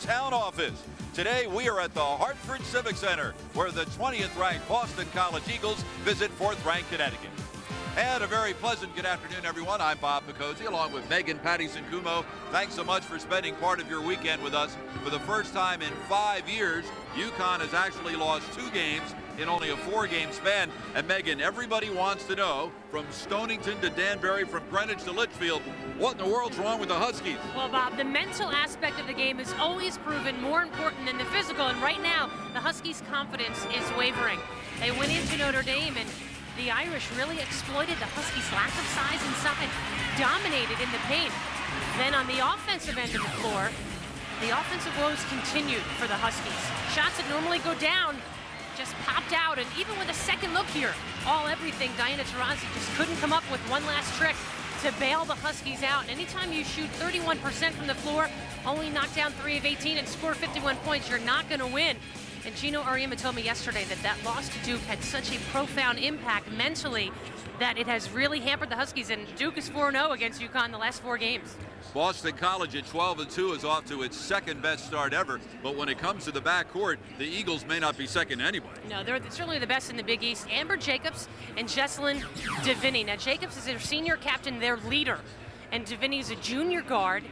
town office. Today we are at the Hartford Civic Center, where the 20th ranked Boston College Eagles visit 4th ranked Connecticut. And a very pleasant good afternoon, everyone. I'm Bob Picozzi, along with Megan Patterson-Kumo. Thanks so much for spending part of your weekend with us. For the first time in 5 years, UConn has actually lost 2 games in only a 4-game span. And Megan, everybody wants to know, from Stonington to Danbury, from Greenwich to Litchfield, what in the world's wrong with the Huskies? Well, Bob, the mental aspect of the game has always proven more important than the physical. And right now, the Huskies' confidence is wavering. They went into Notre Dame, and the Irish really exploited the Huskies' lack of size inside, dominated in the paint. Then on the offensive end of the floor, the offensive woes continued for the Huskies. Shots that normally go down just popped out, and even with a second look here, everything, Diana Taurasi just couldn't come up with one last trick to bail the Huskies out. And anytime you shoot 31% from the floor, only knock down 3 of 18 and score 51 points, you're not going to win. And Gino Auriemma told me yesterday that loss to Duke had such a profound impact mentally that it has really hampered the Huskies, and Duke is 4-0 against UConn the last 4 games. Boston College at 12-2 is off to its second best start ever, but when it comes to the backcourt, the Eagles may not be second to anybody. No, they're certainly the best in the Big East. Amber Jacobs and Jessalyn Deviney. Now, Jacobs is their senior captain, their leader, and Deviney is a junior guard.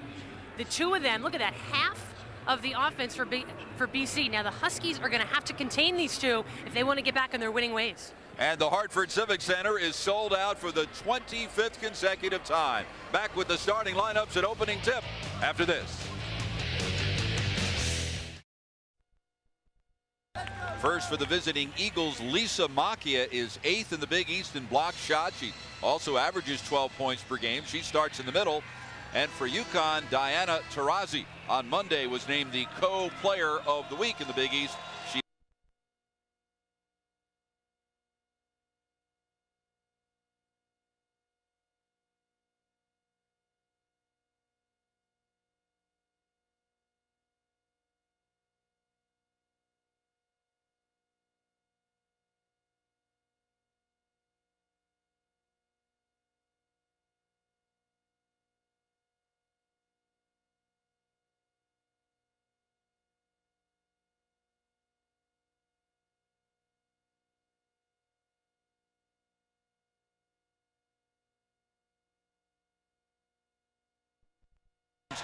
The two of them, look at that, half of the offense for BC. Now, the Huskies are going to have to contain these two if they want to get back on their winning ways. And the Hartford Civic Center is sold out for the 25th consecutive time. Back with the starting lineups at opening tip after this. First for the visiting Eagles, Lisa Macchia is 8th in the Big East in block shots. She also averages 12 points per game. She starts in the middle. And for UConn, Diana Taurasi on Monday was named the co-player of the week in the Big East.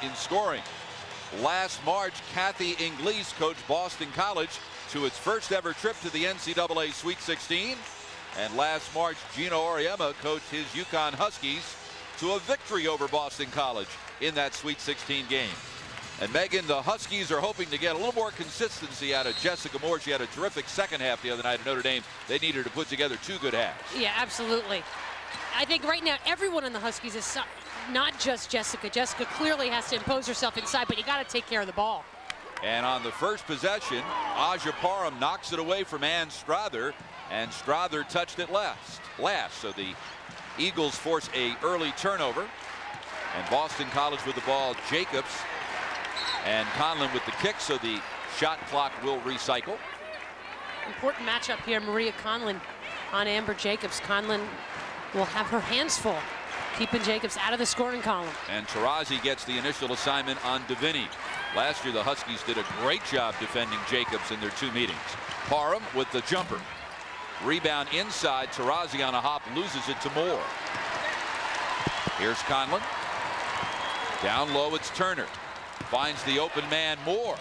In scoring. Last March, Kathy Inglis coached Boston College to its first ever trip to the NCAA Sweet 16. And last March, Gino Auriemma coached his UConn Huskies to a victory over Boston College in that Sweet 16 game. And Megan, the Huskies are hoping to get a little more consistency out of Jessica Moore. She had a terrific second half the other night at Notre Dame. They need her to put together 2 good halves. Yeah, absolutely. I think right now everyone in the Huskies is not just Jessica. Jessica clearly has to impose herself inside, but you got to take care of the ball. And on the first possession, Aja Parham knocks it away from Ann Strother, and Strother touched it last. So the Eagles force a early turnover, and Boston College with the ball. Jacobs and Conlon with the kick, so the shot clock will recycle. Important matchup here. Maria Conlon on Amber Jacobs. Conlon will have her hands full, keeping Jacobs out of the scoring column. And Taurasi gets the initial assignment on Deviney. Last year, the Huskies did a great job defending Jacobs in their 2 meetings. Parham with the jumper. Rebound inside. Taurasi on a hop loses it to Moore. Here's Conlon. Down low, it's Turner. Finds the open man, Moore.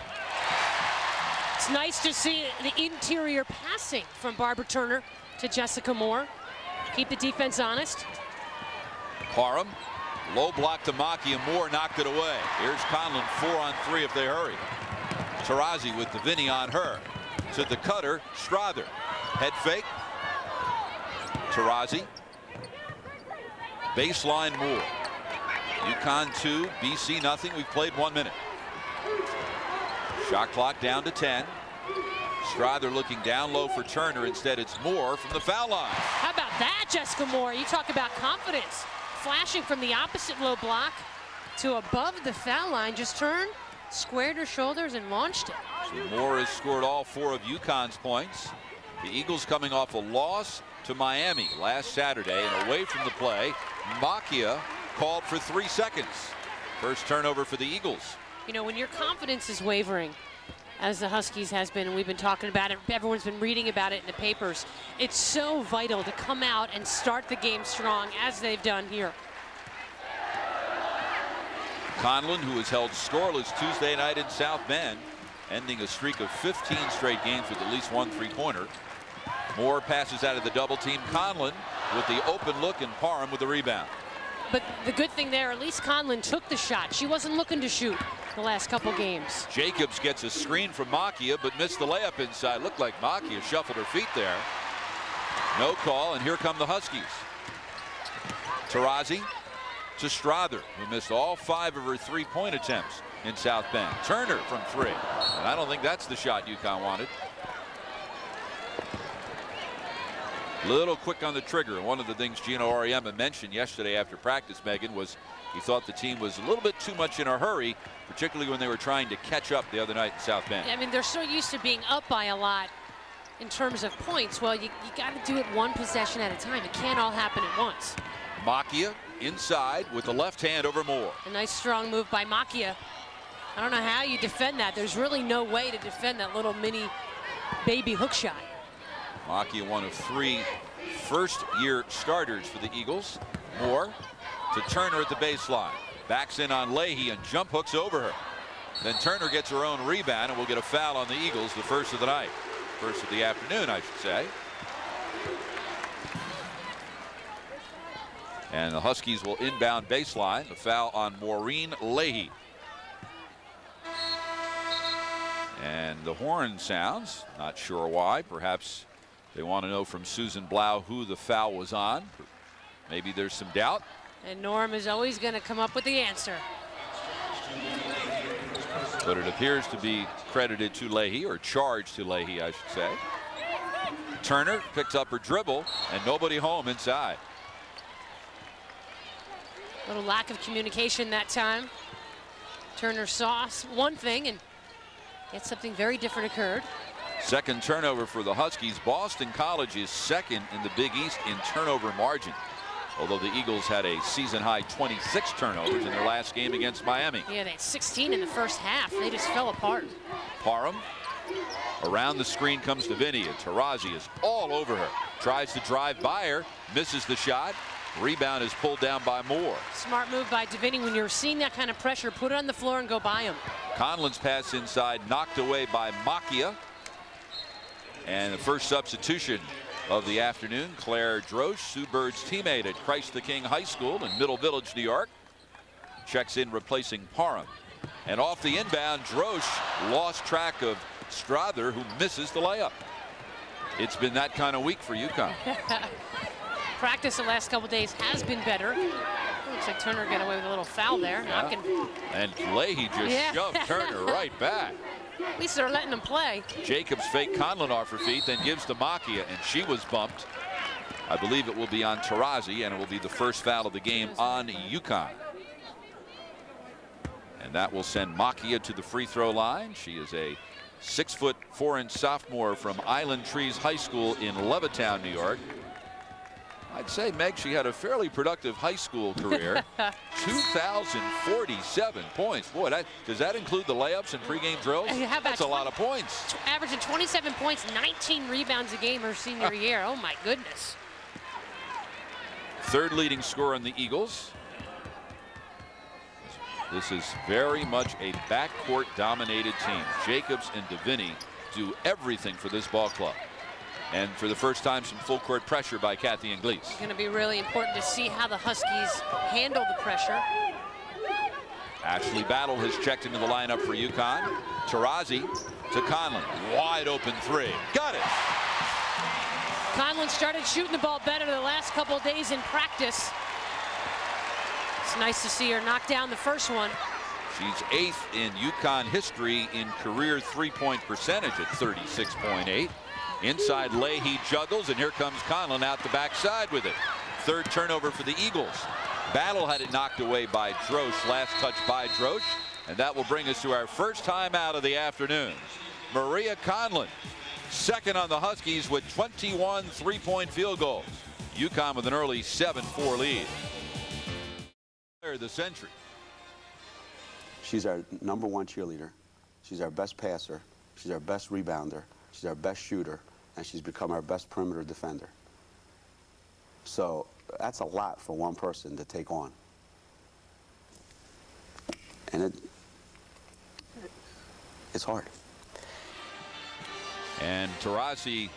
It's nice to see the interior passing from Barbara Turner to Jessica Moore. Keep the defense honest. Parham, low block to Macchia. Moore knocked it away. Here's Conlon, 4-on-3 if they hurry. Taurasi with Deviney on her. To the cutter, Strother. Head fake. Taurasi. Baseline Moore. UConn 2, BC nothing. We've played 1 minute. Shot clock down to 10. Strother looking down low for Turner. Instead, it's Moore from the foul line. How about that, Jessica Moore? You talk about confidence. Flashing from the opposite low block to above the foul line. Just turned, squared her shoulders, and launched it. So Moore has scored all 4 of UConn's points. The Eagles coming off a loss to Miami last Saturday, and away from the play, Macchia called for 3 seconds. First turnover for the Eagles. You know, when your confidence is wavering, as the Huskies has been, and we've been talking about it, everyone's been reading about it in the papers, it's so vital to come out and start the game strong, as they've done here. Conlon, who was held scoreless Tuesday night in South Bend, ending a streak of 15 straight games with at least one three-pointer. Moore passes out of the double team. Conlon with the open look, and Parham with the rebound. But the good thing there, at least Conlon took the shot. She wasn't looking to shoot the last couple games. Jacobs gets a screen from Macchia, but missed the layup inside. Looked like Macchia shuffled her feet there. No call, and here come the Huskies. Taurasi to Strother, who missed all 5 of her three-point attempts in South Bend. Turner from 3, and I don't think that's the shot UConn wanted. Little quick on the trigger. One of the things Gino Auriemma mentioned yesterday after practice, Megan, was he thought the team was a little bit too much in a hurry, particularly when they were trying to catch up the other night in South Bend. I mean, they're so used to being up by a lot in terms of points. Well, you got to do it one possession at a time. It can't all happen at once. Macchia inside with the left hand over Moore. A nice strong move by Macchia. I don't know how you defend that. There's really no way to defend that little mini baby hook shot. Macchia, one of 3 first-year starters for the Eagles. Moore to Turner at the baseline. Backs in on Leahy and jump hooks over her. Then Turner gets her own rebound and will get a foul on the Eagles, the first of the night. First of the afternoon, I should say. And the Huskies will inbound baseline. The foul on Maureen Leahy. And the horn sounds. Not sure why. Perhaps they want to know from Susan Blau who the foul was on. Maybe there's some doubt. And Norm is always going to come up with the answer. But it appears to be credited to Leahy, or charged to Leahy, I should say. Turner picks up her dribble, and nobody home inside. A little lack of communication that time. Turner saw one thing, and yet something very different occurred. Second turnover for the Huskies. Boston College is second in the Big East in turnover margin, although the Eagles had a season-high 26 turnovers in their last game against Miami. Yeah, they had 16 in the first half. They just fell apart. Parham around the screen comes to Vinny, and Taurasi is all over her. Tries to drive by her, misses the shot. Rebound is pulled down by Moore. Smart move by Deviney. When you're seeing that kind of pressure, put it on the floor and go by him. Conlon's pass inside, knocked away by Macchia. And the first substitution of the afternoon, Claire Drosch, Sue Bird's teammate at Christ the King High School in Middle Village, New York, checks in replacing Parham. And off the inbound, Drosch lost track of Strother, who misses the layup. It's been that kind of week for UConn. Practice the last couple days has been better. Looks like Turner got away with a little foul there. Yeah. And Leahy just shoved Turner right back. At least they're letting him play. Jacobs faked Conlon off her feet, then gives to Macchia, and she was bumped. I believe it will be on Taurasi, and it will be the first foul of the game on UConn. And that will send Macchia to the free throw line. She is a 6'4" sophomore from Island Trees High School in Levittown, New York. I'd say, Meg, she had a fairly productive high school career. 2,047 points. Boy, does that include the layups and pregame drills? That's a lot of points. Averaging 27 points, 19 rebounds a game her senior year. Oh, my goodness. Third leading scorer on the Eagles. This is very much a backcourt-dominated team. Jacobs and Deviney do everything for this ball club. And for the first time, some full court pressure by Kathy Inglese. It's going to be really important to see how the Huskies handle the pressure. Ashley Battle has checked into the lineup for UConn. Taurasi to Conlon. Wide open 3. Got it. Conlon started shooting the ball better the last couple of days in practice. It's nice to see her knock down the first one. She's 8th in UConn history in career three-point percentage at 36.8. Inside, Leahy juggles, and here comes Conlon out the backside with it. Third turnover for the Eagles. Battle had it knocked away by Drosch. Last touch by Drosch. And that will bring us to our first time out of the afternoon. Maria Conlon, second on the Huskies with 21 three-point field goals. UConn with an early 7-4 lead. The century. She's our #1 cheerleader. She's our best passer. She's our best rebounder. She's our best shooter. And she's become our best perimeter defender. So that's a lot for one person to take on. And it's hard. And Taurasi,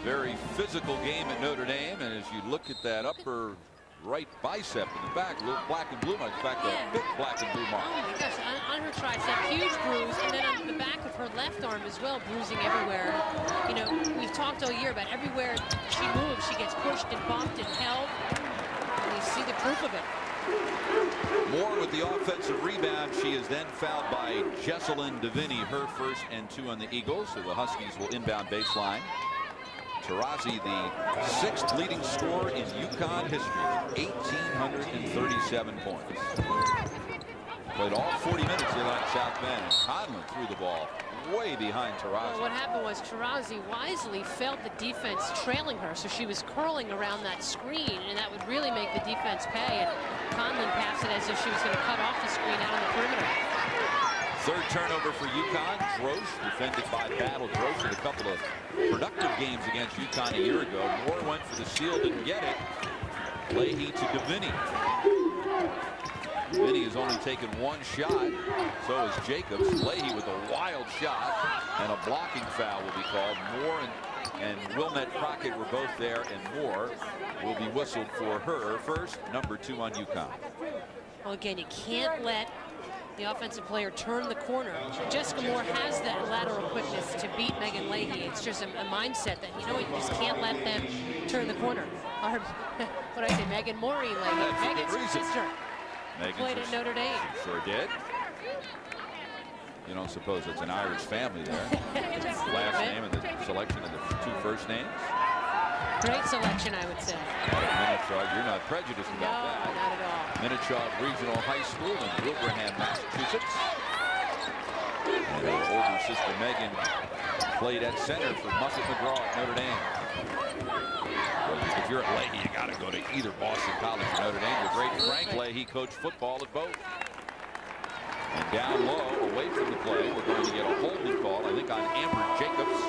very physical game at Notre Dame. And as you look at that upper right bicep in the back, a little black and blue mark. In fact, a big black and blue mark. Oh my gosh, on her tricep, huge bruise, and then on the back of her left arm as well, bruising everywhere. You know, we've talked all year about everywhere she moves, she gets pushed and bumped and held. And you see the proof of it. Moore with the offensive rebound. She is then fouled by Jesselyn DeVinny, her first and 2 on the Eagles. So the Huskies will inbound baseline. Taurasi, the 6th leading scorer in UConn history, 1,837 points. Played all 40 minutes here on South Bend. Conlon threw the ball way behind Taurasi. Well, what happened was Taurasi wisely felt the defense trailing her, so she was curling around that screen, and that would really make the defense pay. And Conlon passed it as if she was going to cut off the screen out on the perimeter. 3rd turnover for UConn. Drosh defended by Battle. Drosh had a couple of productive games against UConn a year ago. Moore went for the steal, didn't get it. Leahy to DeVinny. DeVinny has only taken 1 shot. So is Jacobs. Leahy with a wild shot, and a blocking foul will be called. Moore and Wilnette Crockett were both there, and Moore will be whistled for her first, #2 on UConn. Well, again, you can't let the offensive player turn the corner. Jessica Moore has that lateral quickness to beat Megan Leahy. It's just a mindset that, you know, you just can't let them turn the corner. Or, what I say, Megan Maureen Leahy. Megan's sister. Played at Notre Dame. Sure did. You don't suppose it's an Irish family there. Last name and the selection of the 2 first names. Great selection, I would say. You're not prejudiced about that. No, not at all. Minneshaw Regional High School in Wilbraham, Massachusetts. And her older sister Megan played at center for Muffet McGraw at Notre Dame. If you're at Leahy, you got to go to either Boston College or Notre Dame. The great Frank Leahy coached football at both. And down low, away from the play, we're going to get a holding call, I think, on Amber Jacobs.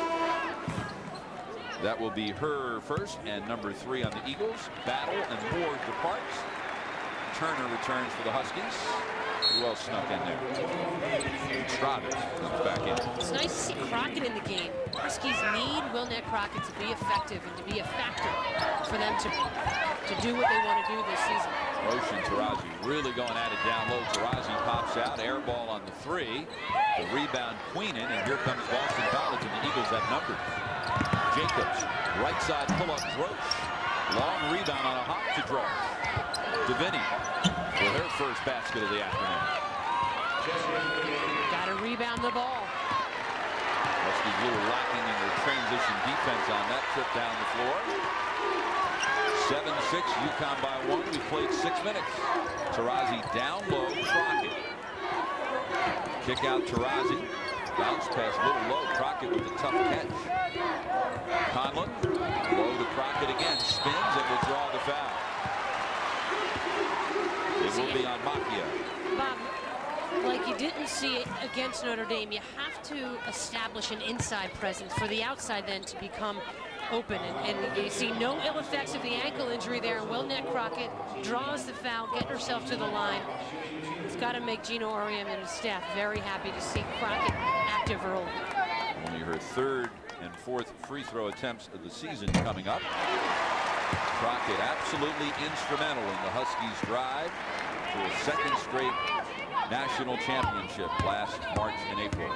That will be her first, and #3 on the Eagles. Battle and Moore departs. Turner returns for the Huskies. Who else snuck in there? Travis comes back in. It's nice to see Crockett in the game. Huskies need Wilnette Crockett to be effective and to be a factor for them to do what they want to do this season. Roche and Taurasi really going at it down low. Taurasi pops out, air ball on the 3. The rebound Queenan, and here comes Boston College, and the Eagles have numbers. Jacobs, right side pull-up Drosh. Long rebound on a hop to Drosh. DeVinny with her first basket of the afternoon. Got to rebound the ball. Huskies a little lacking in their transition defense on that trip down the floor. 7-6, UConn by 1. We've played 6 minutes. Taurasi down low, Crockett. Kick out Taurasi. Bounce pass a little low. Crockett with a tough catch. Conlon low to Crockett again. Spins and will draw the foul. It will be on Macchia. Bob, like you didn't see it against Notre Dame, you have to establish an inside presence for the outside then to become open. And you see no ill effects of the ankle injury there. Wilnette Crockett draws the foul, getting herself to the line. It's got to make Gino Auriemma and his staff very happy to see Crockett active early. Only her 3rd and 4th free throw attempts of the season coming up. Crockett absolutely instrumental in the Huskies' drive to a 2nd straight national championship last March and April.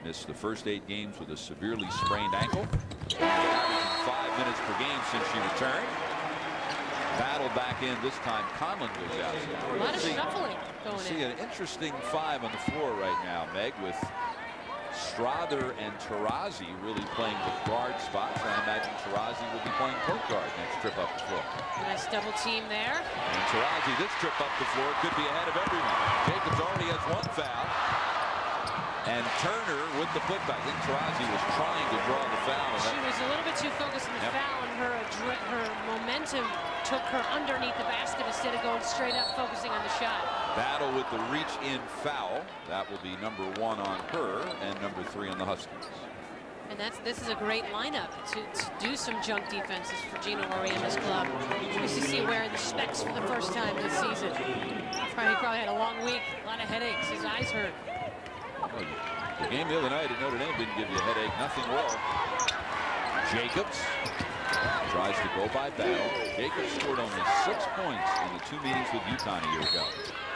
Missed the first 8 games with a severely sprained ankle. 5 minutes per game since she returned. Battle back in this time. Conlon goes out. A lot of shuffling going in. See an interesting 5 on the floor right now, Meg, with Strother and Taurasi really playing the guard spots. I imagine Taurasi will be playing point guard next trip up the floor. Nice double team there. And Taurasi, this trip up the floor, could be ahead of everyone. Jacobs already has 1 foul. And Turner with the putback. I think Tarazi was trying to draw the foul. She was a little bit too focused on the foul, and her momentum took her underneath the basket instead of going straight up, focusing on the shot. Battle with the reach-in foul. That will be number 1 on her and number 3 on the Huskies. And this is a great lineup to do some junk defenses for Gino Orienta's club. We see wearing the specs for the first time this season. He probably had a long week, a lot of headaches. His eyes hurt. Well, the game the other night at Notre Dame didn't give you a headache. Nothing will. Jacobs tries to go by Battle. Jacobs scored only 6 points in the 2 meetings with UConn a year ago.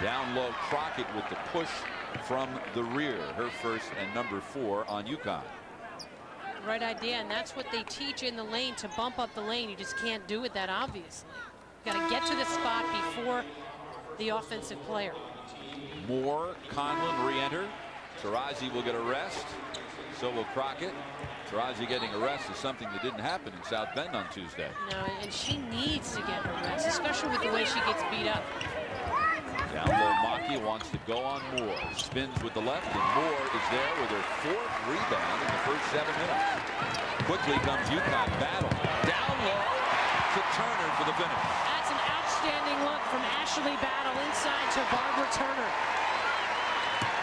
Down low, Crockett with the push from the rear. Her first and number 4 on UConn. Right idea, and that's what they teach in the lane, to bump up the lane. You just can't do it that obviously. Got to get to the spot before the offensive player. Moore, Conlon re-enter. Tarazi will get a rest. So will Crockett. Tarazi getting a rest is something that didn't happen in South Bend on Tuesday. No, and she needs to get her rest, especially with the way she gets beat up. Down low, Maki wants to go on Moore. Spins with the left, and Moore is there with her 4th rebound in the first 7 minutes. Quickly comes UConn. Battle. Down low to Turner for the finish. That's an outstanding look from Ashley Battle inside to Barbara Turner.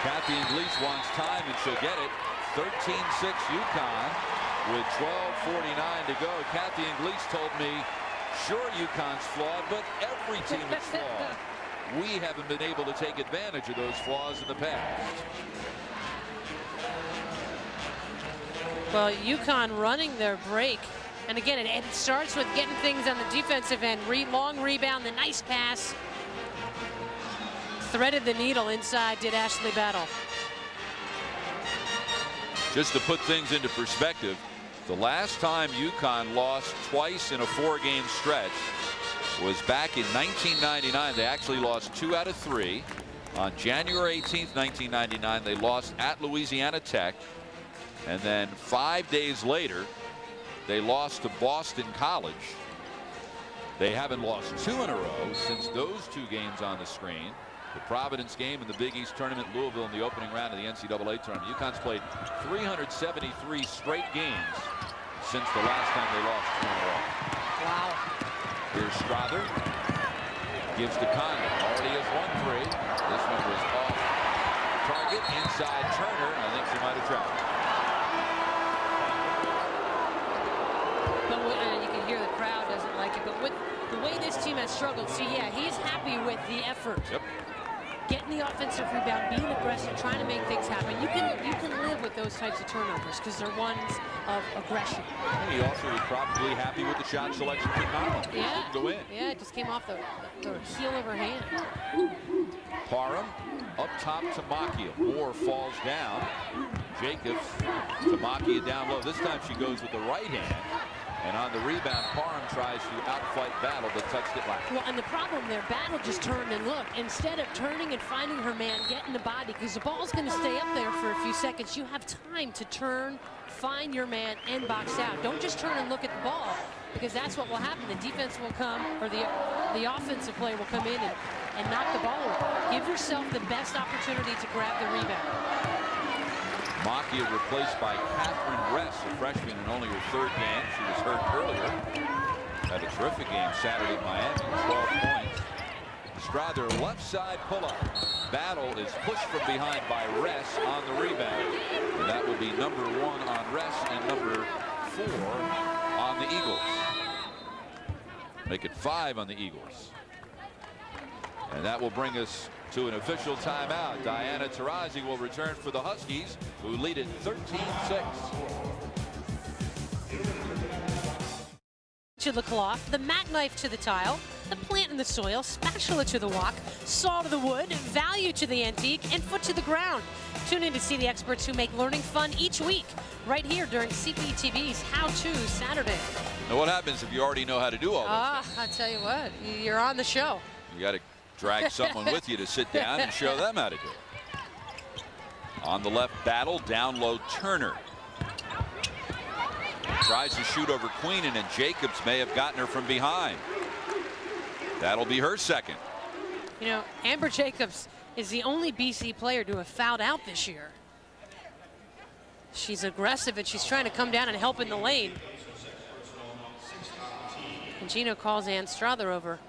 Kathy Iglesias wants time, and she'll get it. 13-6 UConn with 12:49 to go. Kathy Iglesias told me, sure, UConn's flawed, but every team is flawed. We haven't been able to take advantage of those flaws in the past. Well, UConn running their break. And again, it starts with getting things on the defensive end. Long rebound, the nice pass. Threaded the needle inside, did Ashley Battle. Just to put things into perspective, the last time UConn lost twice in a 4-game stretch was back in 1999. They actually lost 2 out of 3. On January 18th, 1999, they lost at Louisiana Tech. And then 5 days later, they lost to Boston College. They haven't lost 2 in a row since those 2 games on the screen. The Providence game in the Big East tournament, Louisville in the opening round of the NCAA tournament. UConn's played 373 straight games since the last time they lost 2 in a row. Wow. Here's Strother. Gives to Condon. Already has 1 3. This one was off target. Inside Turner. I think she might have tried. But you can hear the crowd doesn't like it. But with the way this team has struggled, see, yeah, he's happy with the effort. Yep. Getting the offensive rebound, being aggressive, trying to make things happen. You can live with those types of turnovers because they're ones of aggression. And he also was probably happy with the shot selection for Conlon. Yeah. Go in. Yeah, it just came off the heel of her hand. Parham up top to Makia. Moore falls down. Jacobs to Makia down low. This time she goes with the right hand. And on the rebound, Parham tries to outfight Battle, but touched it last. Well, and the problem there, Battle just turned and looked. Instead of turning and finding her man, getting the body, because the ball's going to stay up there for a few seconds. You have time to turn, find your man, and box out. Don't just turn and look at the ball, because that's what will happen. The defense will come, or the offensive player will come in and knock the ball away. Give yourself the best opportunity to grab the rebound. Makia replaced by Catherine Ress, a freshman in only her 3rd game. She was hurt earlier. Had a terrific game Saturday in Miami, 12 points. Strother left side pull-up. Battle is pushed from behind by Ress on the rebound. And that will be number 1 on Ress and number 4 on the Eagles. Make it 5 on the Eagles. And that will bring us to an official timeout. Diana Taurasi will return for the Huskies, who lead it 13-6. To the cloth, the mat knife to the tile, the plant in the soil, spatula to the wok, saw to the wood, value to the antique, and foot to the ground. Tune in to see the experts who make learning fun each week, right here during CPTV's How To Saturday. Now what happens if you already know how to do all those things? I tell you what, you're on the show. You got to drag someone with you to sit down and show them how to do it. On the left, Battle, down low, Turner. Tries to shoot over Queenan, and Jacobs may have gotten her from behind. That'll be her 2nd. You know, Amber Jacobs is the only BC player to have fouled out this year. She's aggressive and she's trying to come down and help in the lane. And Gino calls Ann Strother over.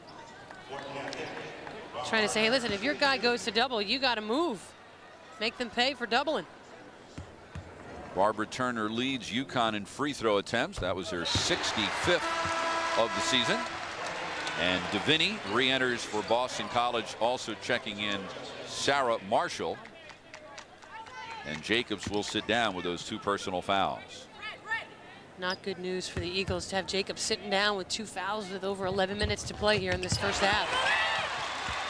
Trying to say, hey, listen, if your guy goes to double, you got to move. Make them pay for doubling. Barbara Turner leads UConn in free throw attempts. That was her 65th of the season. And Deviney re-enters for Boston College, also checking in Sarah Marshall. And Jacobs will sit down with those 2 personal fouls. Not good news for the Eagles to have Jacobs sitting down with 2 fouls with over 11 minutes to play here in this first half.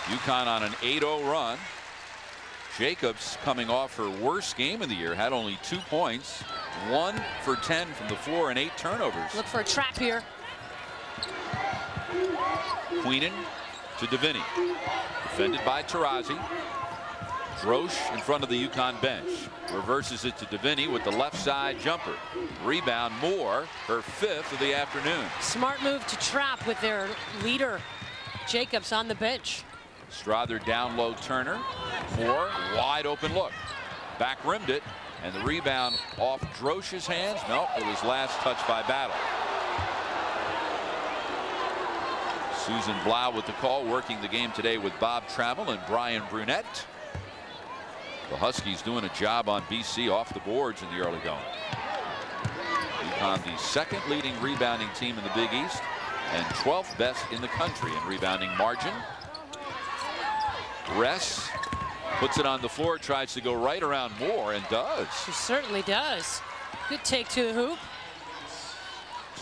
UConn on an 8-0 run. Jacobs coming off her worst game of the year, had only 2 points, 1 for 10 from the floor and 8 turnovers. Look for a trap here. Queenan to Deviney. Defended by Taurasi. Drosh in front of the UConn bench. Reverses it to Deviney with the left side jumper. Rebound Moore, her 5th of the afternoon. Smart move to trap with their leader, Jacobs, on the bench. Strother down low Turner. Moore, wide open look. Back rimmed it, and the rebound off Drosh's hands. Nope, it was last touched by Battle. Susan Blau with the call, working the game today with Bob Trammell and Brian Brunette. The Huskies doing a job on BC off the boards in the early going. UConn, the 2nd leading rebounding team in the Big East and 12th best in the country in rebounding margin. Ress puts it on the floor, tries to go right around Moore, and does. She certainly does. Good take to the hoop.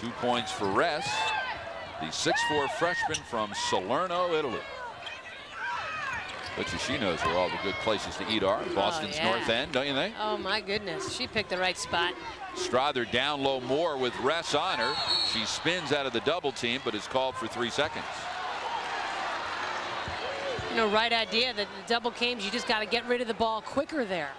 2 points for Ress, the 6'4" freshman from Salerno, Italy. Bet you she knows where all the good places to eat are. Boston's North End, don't you think? Oh, my goodness. She picked the right spot. Strother down low Moore with Ress on her. She spins out of the double team, but is called for 3 seconds. You know, right idea that the double games, you just got to get rid of the ball quicker there.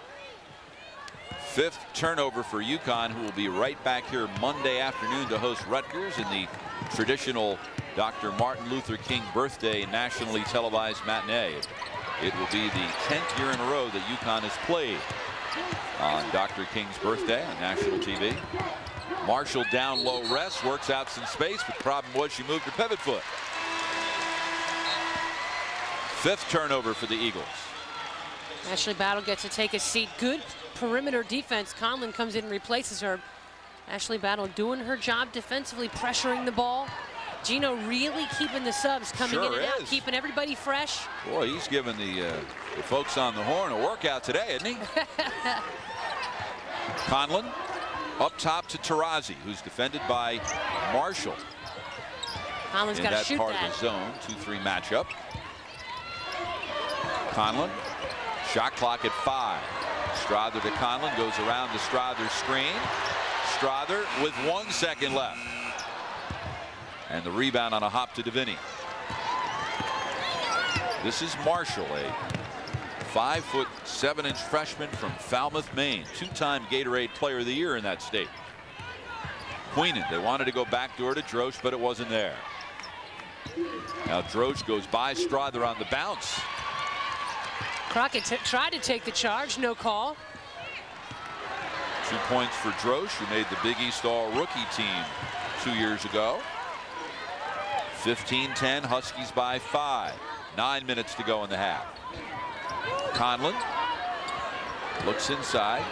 5th turnover for UConn, who will be right back here Monday afternoon to host Rutgers in the traditional Dr. Martin Luther King birthday nationally televised matinee. It will be the 10th year in a row that UConn has played on Dr. King's birthday on national TV. Marshall down low Ress, works out some space, but the problem was she moved her pivot foot. 5th turnover for the Eagles. Ashley Battle gets to take a seat. Good perimeter defense. Conlon comes in and replaces her. Ashley Battle doing her job defensively, pressuring the ball. Gino really keeping the subs coming in and out, keeping everybody fresh. Boy, he's giving the folks on the horn a workout today, isn't he? Conlon up top to Taurasi, who's defended by Marshall. Conlon's got to shoot that. In that part of the zone, 2-3 matchup. Conlon, shot clock at 5. Strother to Conlon, goes around the Strother screen. Strother with 1 second left. And the rebound on a hop to Deviney. This is Marshall, a 5'7" freshman from Falmouth, Maine. 2-time Gatorade Player of the Year in that state. Queenan, they wanted to go backdoor to Drosh, but it wasn't there. Now Drosh goes by Strother on the bounce. Crockett tried to take the charge, no call. 2 points for Drosh, who made the Big East All-Rookie team 2 years ago. 15-10, Huskies by 5. 9 minutes to go in the half. Conlon looks inside.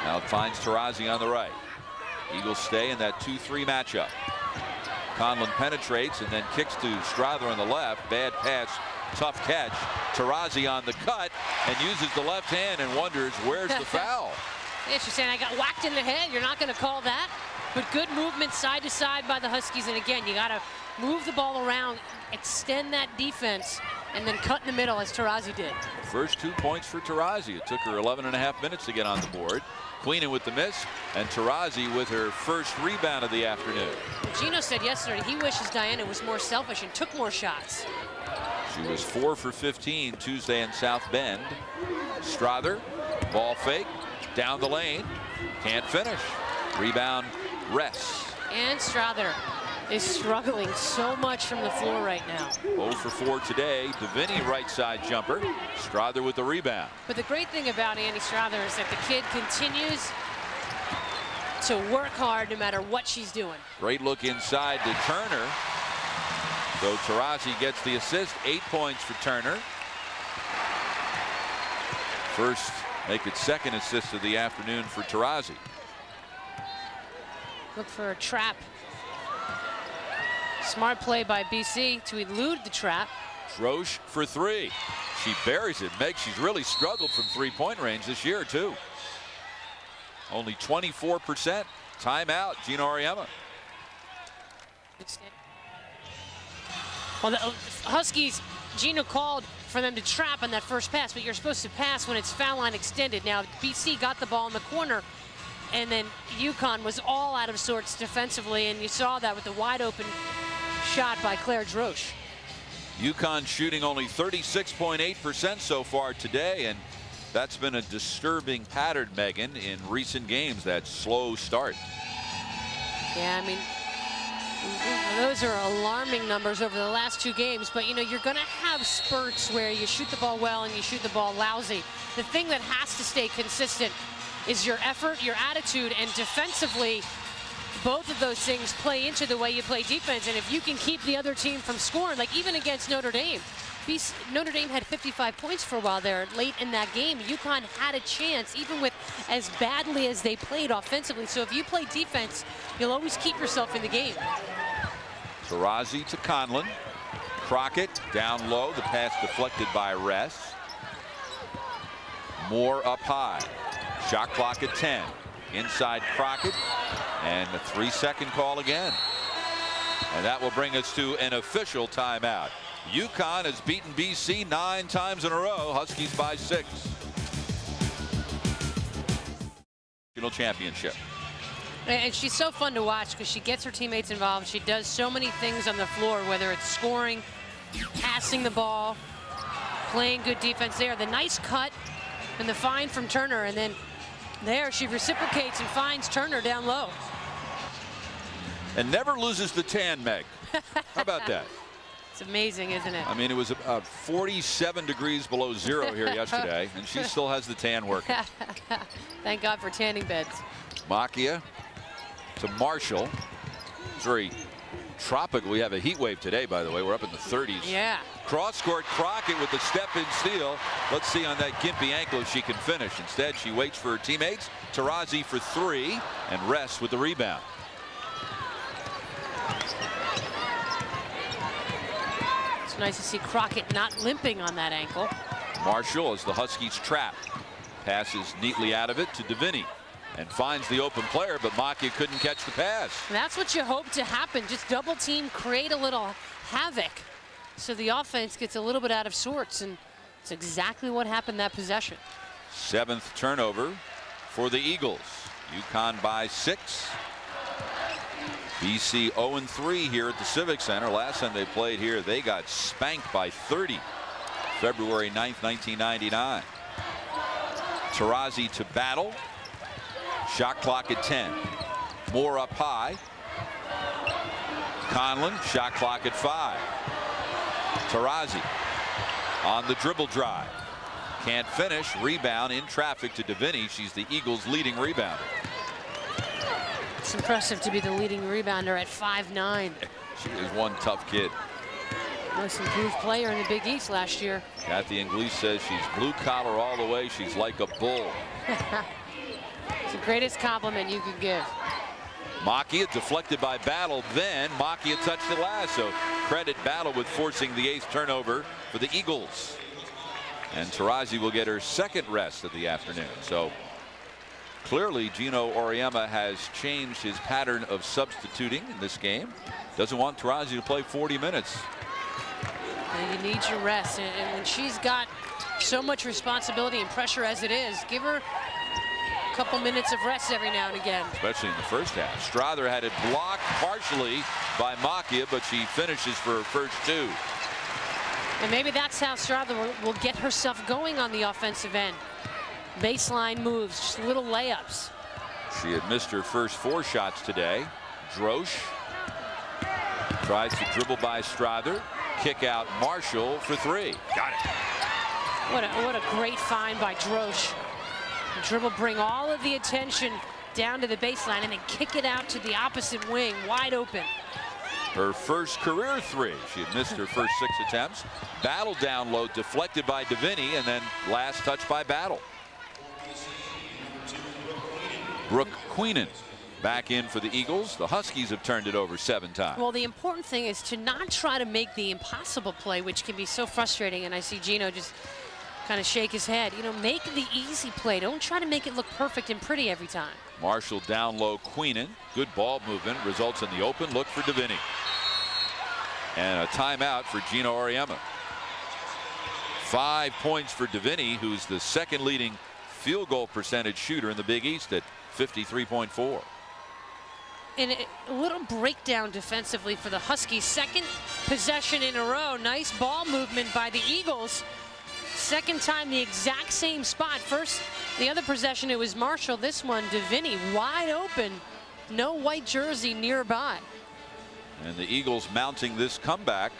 Now finds Taurasi on the right. Eagles stay in that 2-3 matchup. Conlon penetrates and then kicks to Strother on the left. Bad pass, tough catch. Taurasi on the cut and uses the left hand and wonders where's the foul. Yeah, she's saying I got whacked in the head. You're not going to call that. But good movement side to side by the Huskies. And again, you got to move the ball around, extend that defense, and then cut in the middle as Taurasi did. First 2 points for Taurasi. It took her 11.5 minutes to get on the board. Queenan with the miss, and Taurasi with her first rebound of the afternoon. Gino said yesterday he wishes Diana was more selfish and took more shots. She was 4 for 15 Tuesday in South Bend. Strother, ball fake, down the lane, can't finish. Rebound, Ress. And Strother is struggling so much from the floor right now. 0 for 4 today. Deviney right side jumper. Strother with the rebound. But the great thing about Annie Strother is that the kid continues to work hard no matter what she's doing. Great look inside to Turner. So Taurasi gets the assist. 8 points for Turner. First, make it second assist of the afternoon for Taurasi. Look for a trap. Smart play by BC to elude the trap. Drosh for 3. She buries it. Meg, she's really struggled from three-point range this year, too. Only 24%. Timeout, Gina Auriemma. Well, the Huskies, Gina called for them to trap on that first pass, but you're supposed to pass when it's foul line extended. Now, BC got the ball in the corner, and then UConn was all out of sorts defensively, and you saw that with the wide open shot by Claire Drosh. UConn shooting only 36.8% so far today, and that's been a disturbing pattern, Megan, in recent games, that slow start. Yeah, I mean, those are alarming numbers over the last 2 games, but you know, you're going to have spurts where you shoot the ball well and you shoot the ball lousy. The thing that has to stay consistent is your effort, your attitude, and defensively, both of those things play into the way you play defense. And if you can keep the other team from scoring, like even against Notre Dame, Notre Dame had 55 points for a while there late in that game. UConn had a chance, even with as badly as they played offensively. So if you play defense, you'll always keep yourself in the game. Taurasi to Conlon. Crockett down low. The pass deflected by Ress. Moore up high. Shot clock at 10. Inside Crockett. And a 3-second call again. And that will bring us to an official timeout. UConn has beaten BC 9 times in a row. Huskies by 6. National championship. And she's so fun to watch because she gets her teammates involved. She does so many things on the floor, whether it's scoring, passing the ball, playing good defense there. The nice cut and the find from Turner, and then there she reciprocates and finds Turner down low. And never loses the tan, Meg. How about that? It's amazing, isn't it? I mean, it was 47 degrees below zero here yesterday, and she still has the tan working. Thank God for tanning beds. Macchia to Marshall. It's very tropical. We have a heat wave today, by the way. We're up in the 30s. Yeah. Cross court, Crockett with the step-in steal. Let's see on that gimpy ankle if she can finish. Instead, she waits for her teammates. Taurasi for 3, and Ress with the rebound. It's nice to see Crockett not limping on that ankle. Marshall, as the Huskies trap, passes neatly out of it to Deviney and finds the open player, but Macchia couldn't catch the pass. That's what you hope to happen. Just double team, create a little havoc so the offense gets a little bit out of sorts, and it's exactly what happened that possession. 7th turnover for the Eagles. UConn by 6. BC 0-3 here at the Civic Center. Last time they played here, they got spanked by 30. February 9th, 1999. Taurasi to Battle. Shot clock at 10. Moore up high. Conlon, shot clock at 5. Taurasi on the dribble drive. Can't finish. Rebound in traffic to Deviney. She's the Eagles' leading rebounder. It's impressive to be the leading rebounder at 5'9". She is one tough kid. Most improved player in the Big East last year. Kathy Inglis says she's blue collar all the way. She's like a bull. It's the greatest compliment you could give. Macchia deflected by Battle. Then Macchia touched it last. So credit Battle with forcing the 8th turnover for the Eagles. And Taurasi will get her 2nd rest of the afternoon. So clearly Gino Auriemma has changed his pattern of substituting in this game. Doesn't want Taurasi to play 40 minutes. And you need your rest. And when she's got so much responsibility and pressure as it is, give her a couple minutes of rest every now and again. Especially in the first half. Strother had it blocked partially by Macchia, but she finishes for her first 2. And maybe that's how Strother will get herself going on the offensive end. Baseline moves, just little layups. She had missed her first 4 shots today. Drosh Tries to dribble by Strather. Kick out Marshall for three. Got it. What a great find by Drosh. Dribble, bring all of the attention down to the baseline and then kick it out to the opposite wing, wide open. Her first career three. She had missed her first 6 attempts. Battle down low, deflected by Deviney, and then last touch by Battle. Brooke Queenan back in for the Eagles. The Huskies have turned it over 7 times. Well, the important thing is to not try to make the impossible play, which can be so frustrating. And I see Gino just kind of shake his head. You know, make the easy play. Don't try to make it look perfect and pretty every time. Marshall down low, Queenan. Good ball movement. Results in the open look for Deviney. And a timeout for Gino Auriemma. 5 points for Deviney, who's the second leading field goal percentage shooter in the Big East at 53.4. And a little breakdown defensively for the Huskies. Second possession in a row. Nice ball movement by the Eagles. Second time the exact same spot. First, the other possession, it was Marshall. This one, Deviney, wide open. No white jersey nearby. And the Eagles mounting this comeback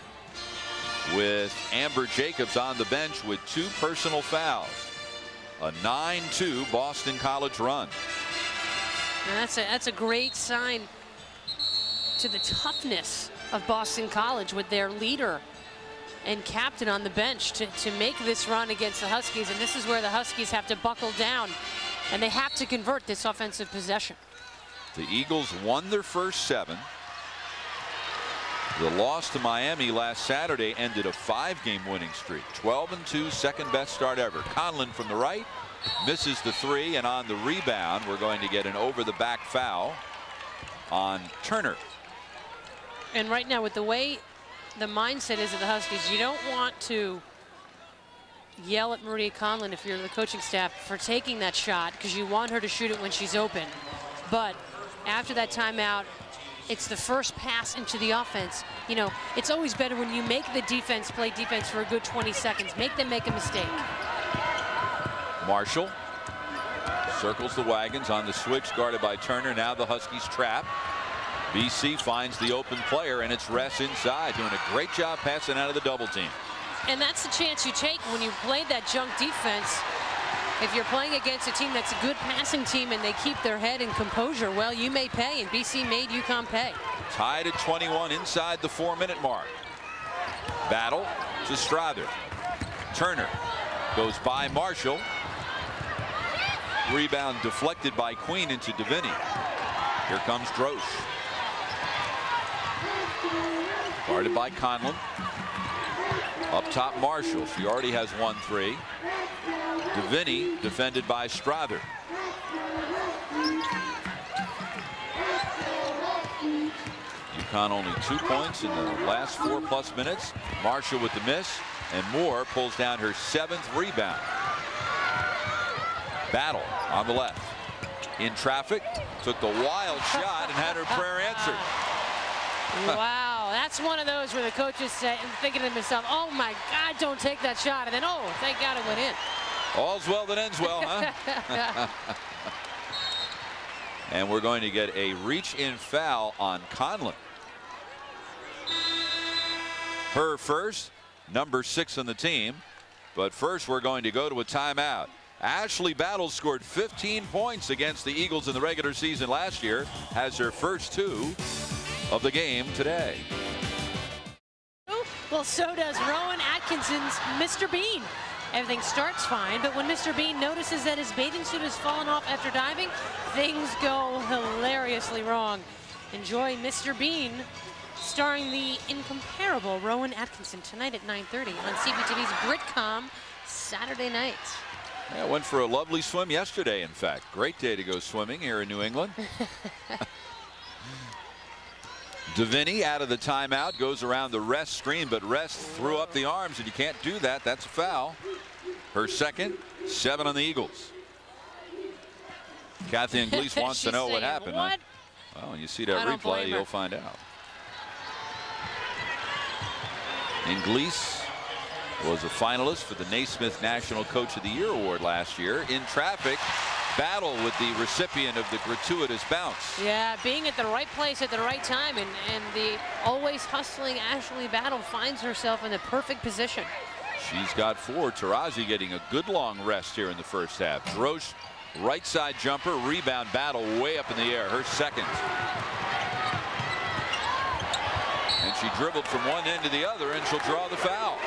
with Amber Jacobs on the bench with 2 personal fouls. A 9-2 Boston College run. And that's a great sign to the toughness of Boston College with their leader and captain on the bench to make this run against the Huskies. And this is where the Huskies have to buckle down, and they have to convert this offensive possession. The Eagles won their first 7. The loss to Miami last Saturday ended a 5-game winning streak. 12-2, second best start ever. Conlon from the right misses the 3, and on the rebound we're going to get an over the back foul on Turner. And right now, with the way the mindset is of the Huskies, you don't want to yell at Maria Conlon if you're the coaching staff for taking that shot, because you want her to shoot it when she's open. But after that timeout, it's the first pass into the offense. You know, it's always better when you make the defense play defense for a good 20 seconds. Make them make a mistake. Marshall circles the wagons on the switch, guarded by Turner. Now the Huskies trap. BC finds the open player, and it's Ress inside, doing a great job passing out of the double team. And that's the chance you take when you play that junk defense. If you're playing against a team that's a good passing team and they keep their head and composure, well, you may pay, and BC made UConn pay. Tied at 21 inside the 4-minute mark. Battle to Strather. Turner goes by Marshall. Rebound deflected by Queen into Deviney. Here comes Drosh. Guarded by Conlon. Up top, Marshall. She already has 1-3. Deviney defended by Strather. UConn only 2 points in the last 4+ minutes. Marshall with the miss, and Moore pulls down her 7th rebound. Battle on the left. In traffic, took the wild shot and had her prayer answered. Wow, that's one of those where the coach is thinking to himself, oh my God, don't take that shot. And then, oh, thank God it went in. All's well that ends well, huh? And we're going to get a reach-in foul on Conlon. Her first, number 6 on the team. But first, we're going to go to a timeout. Ashley Battle scored 15 points against the Eagles in the regular season last year. Has her first 2 of the game today. Well, so does Rowan Atkinson's Mr. Bean. Everything starts fine, but when Mr. Bean notices that his bathing suit has fallen off after diving, things go hilariously wrong. Enjoy Mr. Bean, starring the incomparable Rowan Atkinson, tonight at 9:30 on CBTV's Britcom Saturday night. Yeah, went for a lovely swim yesterday, in fact. Great day to go swimming here in New England. Deviney out of the timeout, goes around the Rest screen, but Rest threw up the arms, and you can't do that. That's a foul. Her second, 7 on the Eagles. Kathy Inglis wants to know what happened. What? Well, when you see that replay, you'll find out. Inglis was a finalist for the Naismith National Coach of the Year Award last year. In traffic, Battle with the recipient of the gratuitous bounce. Yeah, being at the right place at the right time, and the always hustling Ashley Battle finds herself in the perfect position. She's got 4. Taurasi getting a good long rest here in the first half. Drosh, right side jumper, rebound. Battle way up in the air, her second. And she dribbled from one end to the other, and she'll draw the foul.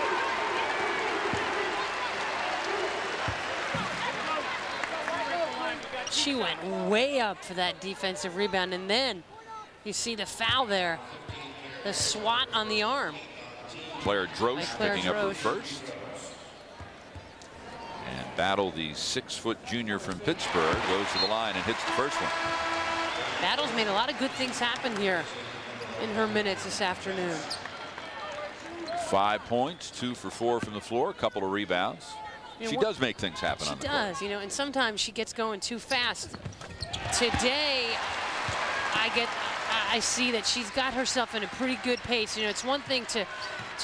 She went way up for that defensive rebound, and then you see the foul there, the swat on the arm. Claire Drosh picking up her first. And Battle, the 6-foot junior from Pittsburgh, goes to the line and hits the first one. Battle's made a lot of good things happen here in her minutes this afternoon. 5 points, 2 for 4 from the floor, a couple of rebounds. She does make things happen on the court. She does, you know, and sometimes she gets going too fast. Today, I see that she's got herself in a pretty good pace. You know, it's one thing to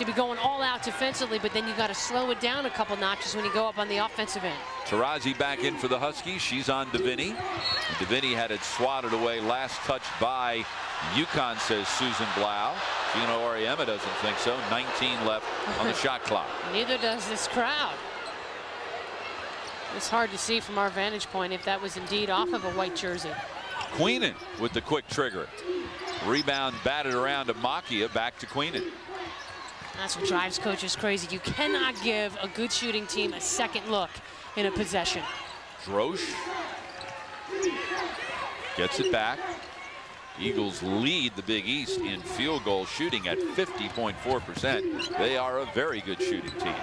be going all out defensively, but then you got to slow it down a couple notches when you go up on the offensive end. Taurasi back in for the Huskies. She's on Davini. Davini had it swatted away, last touched by UConn, says Susan Blau. Gina Oriema doesn't think so. 19 left on the shot clock. Neither does this crowd. It's hard to see from our vantage point if that was indeed off of a white jersey. Queenan with the quick trigger. Rebound batted around to Makia, back to Queenan. That's what drives coaches crazy. You cannot give a good shooting team a second look in a possession. Drosh gets it back. Eagles lead the Big East in field goal shooting at 50.4%. They are a very good shooting team.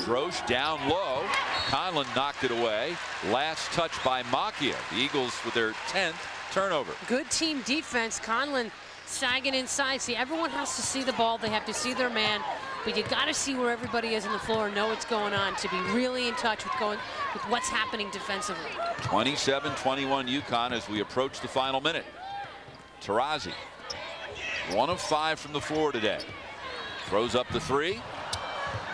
Drosh down low. Conlon knocked it away. Last touch by Makia. The Eagles with their 10th turnover. Good team defense. Conlon sagging inside. See, everyone has to see the ball. They have to see their man. But you got to see where everybody is on the floor and know what's going on to be really in touch with what's happening defensively. 27-21 UConn as we approach the final minute. Taurasi, 1 of 5 from the floor today. Throws up the 3.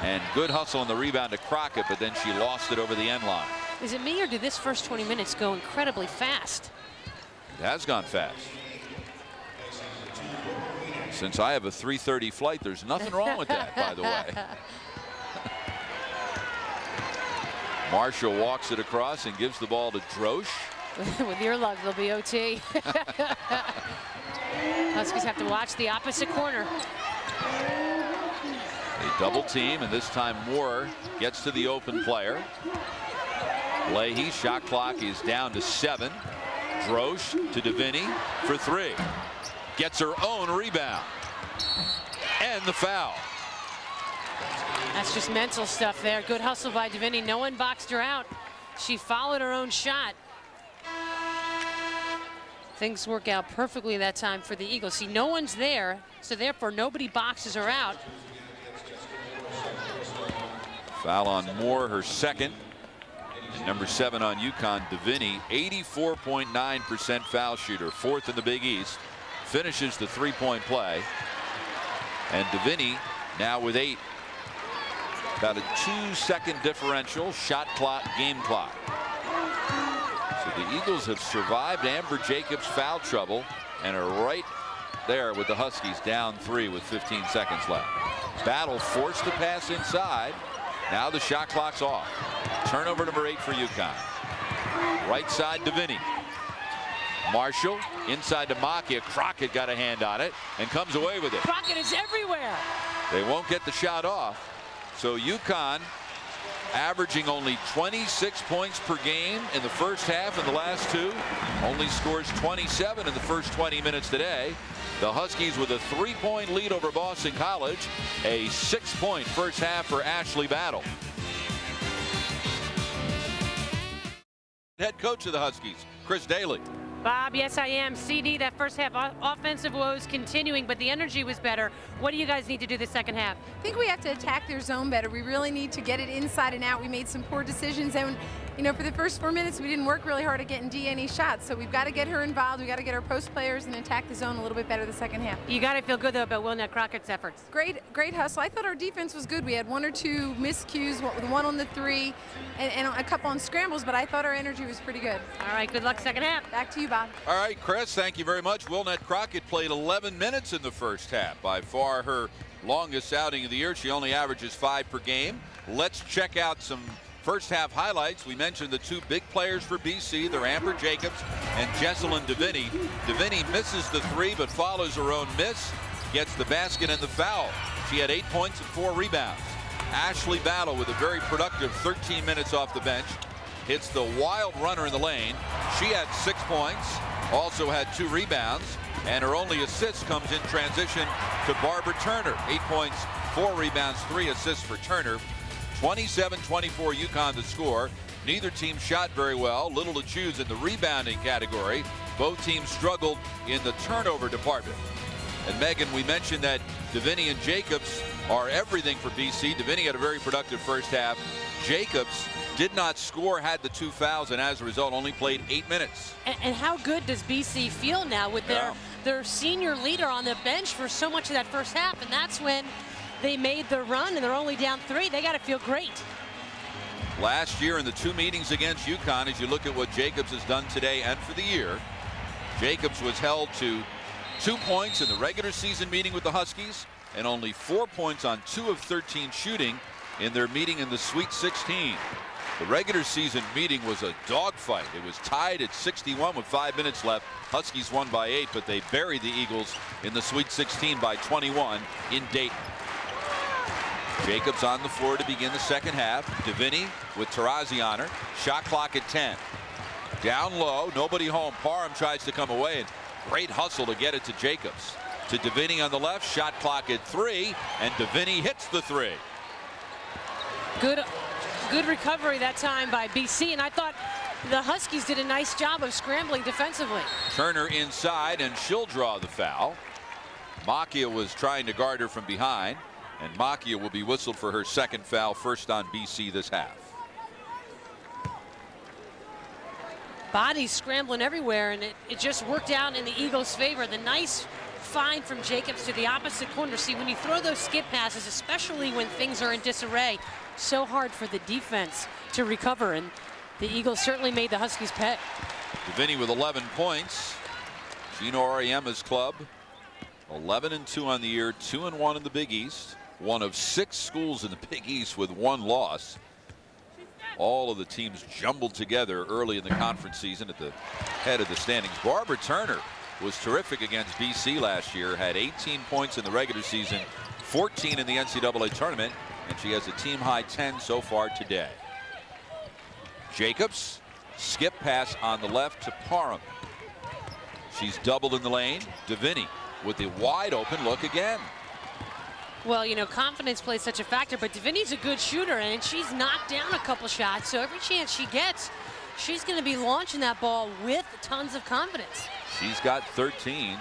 And good hustle on the rebound to Crockett, but then she lost it over the end line. Is it me, or did this first 20 minutes go incredibly fast? It has gone fast. Since I have a 3:30 flight, there's nothing wrong with that, by the way. Marshall walks it across and gives the ball to Drosh. With your luck, there'll be OT. Huskies have to watch the opposite corner. A double team, and this time Moore gets to the open player. Leahy, shot clock is down to 7. Drosh to Davini for 3. Gets her own rebound. And the foul. That's just mental stuff there. Good hustle by Davini. No one boxed her out. She followed her own shot. Things work out perfectly that time for the Eagles. See, no one's there, so therefore nobody boxes her out. Foul on Moore, her second. And number 7 on UConn, Davini, 84.9% foul shooter, 4th in the Big East. Finishes the 3-point play. And Davini now with 8. About a 2-second differential, shot clock, game clock. So the Eagles have survived Amber Jacobs' foul trouble and are right there with the Huskies down 3 with 15 seconds left. Battle forced the pass inside. Now the shot clock's off. Turnover number 8 for UConn. Right side Davini. Marshall inside to Makia. Crockett got a hand on it and comes away with it. Crockett is everywhere. They won't get the shot off. So UConn averaging only 26 points per game in the first half in the last 2. Only scores 27 in the first 20 minutes today. The Huskies with a 3-point lead over Boston College. A 6-point first half for Ashley Battle. Head coach of the Huskies, Chris Daly. Bob, yes, I am. CD, that first half offensive woes continuing, but the energy was better. What do you guys need to do the second half? I think we have to attack their zone better. We really need to get it inside and out. We made some poor decisions, and You know, for the first 4 minutes, we didn't work really hard at getting Dee any shots, so we've got to get her involved. We've got to get our post players and attack the zone a little bit better the second half. You got to feel good, though, about Wilnette Crockett's efforts. Great hustle. I thought our defense was good. We had 1 or 2 miscues, one on the 3, and a couple on scrambles, but I thought our energy was pretty good. All right, good luck second half. Back to you, Bob. All right, Chris, thank you very much. Wilnette Crockett played 11 minutes in the first half. By far her longest outing of the year. She only averages 5 per game. Let's check out some first half highlights. We mentioned the 2 big players for BC. They're Amber Jacobs and Jesselyn DeVinny. DeVinny misses the 3 but follows her own miss. Gets the basket and the foul. She had 8 points and 4 rebounds. Ashley Battle with a very productive 13 minutes off the bench. Hits the wild runner in the lane. She had 6 points. Also had 2 rebounds. And her only assist comes in transition to Barbara Turner. 8 points, 4 rebounds, 3 assists for Turner. 27-24 UConn to score. Neither team shot very well. Little to choose in the rebounding category. Both teams struggled in the turnover department. And Megan, we mentioned that DeVinny and Jacobs are everything for BC. DeVinny had a very productive first half. Jacobs did not score, had the 2 fouls, and as a result only played 8 minutes. And how good does BC feel now with their senior leader on the bench for so much of that first half? And that's when they made the run, and they're only down 3. They got to feel great. Last year in the 2 meetings against UConn, as you look at what Jacobs has done today and for the year, Jacobs was held to 2 points in the regular season meeting with the Huskies and only 4 points on 2 of 13 shooting in their meeting in the Sweet 16. The regular season meeting was a dogfight. It was tied at 61 with 5 minutes left. Huskies won by 8, but they buried the Eagles in the Sweet 16 by 21 in Dayton. Jacobs on the floor to begin the second half. DeVinny with Taurasi on her. Shot clock at 10. Down low, nobody home. Parham tries to come away, and great hustle to get it to Jacobs. To DeVinny on the left. Shot clock at 3, and DeVinny hits the 3. Good recovery that time by BC, and I thought the Huskies did a nice job of scrambling defensively. Turner inside, and she'll draw the foul. Makia was trying to guard her from behind, and Makia will be whistled for her second foul, first on BC this half. Bodies scrambling everywhere, and it just worked out in the Eagles' favor. The nice find from Jacobs to the opposite corner. See, when you throw those skip passes, especially when things are in disarray, so hard for the defense to recover, and the Eagles certainly made the Huskies pay. DeVinny with 11 points. Gino Auriemma's club 11-2 on the year, 2-1 in the Big East. One of 6 schools in the Big East with 1 loss. All of the teams jumbled together early in the conference season at the head of the standings. Barbara Turner was terrific against BC last year, had 18 points in the regular season, 14 in the NCAA tournament, and she has a team high 10 so far today. Jacobs, skip pass on the left to Parham. She's doubled in the lane. DeVinny with the wide open look again. Well, you know, confidence plays such a factor, but DeVinny's a good shooter, and she's knocked down a couple shots, so every chance she gets, she's going to be launching that ball with tons of confidence. She's got 13.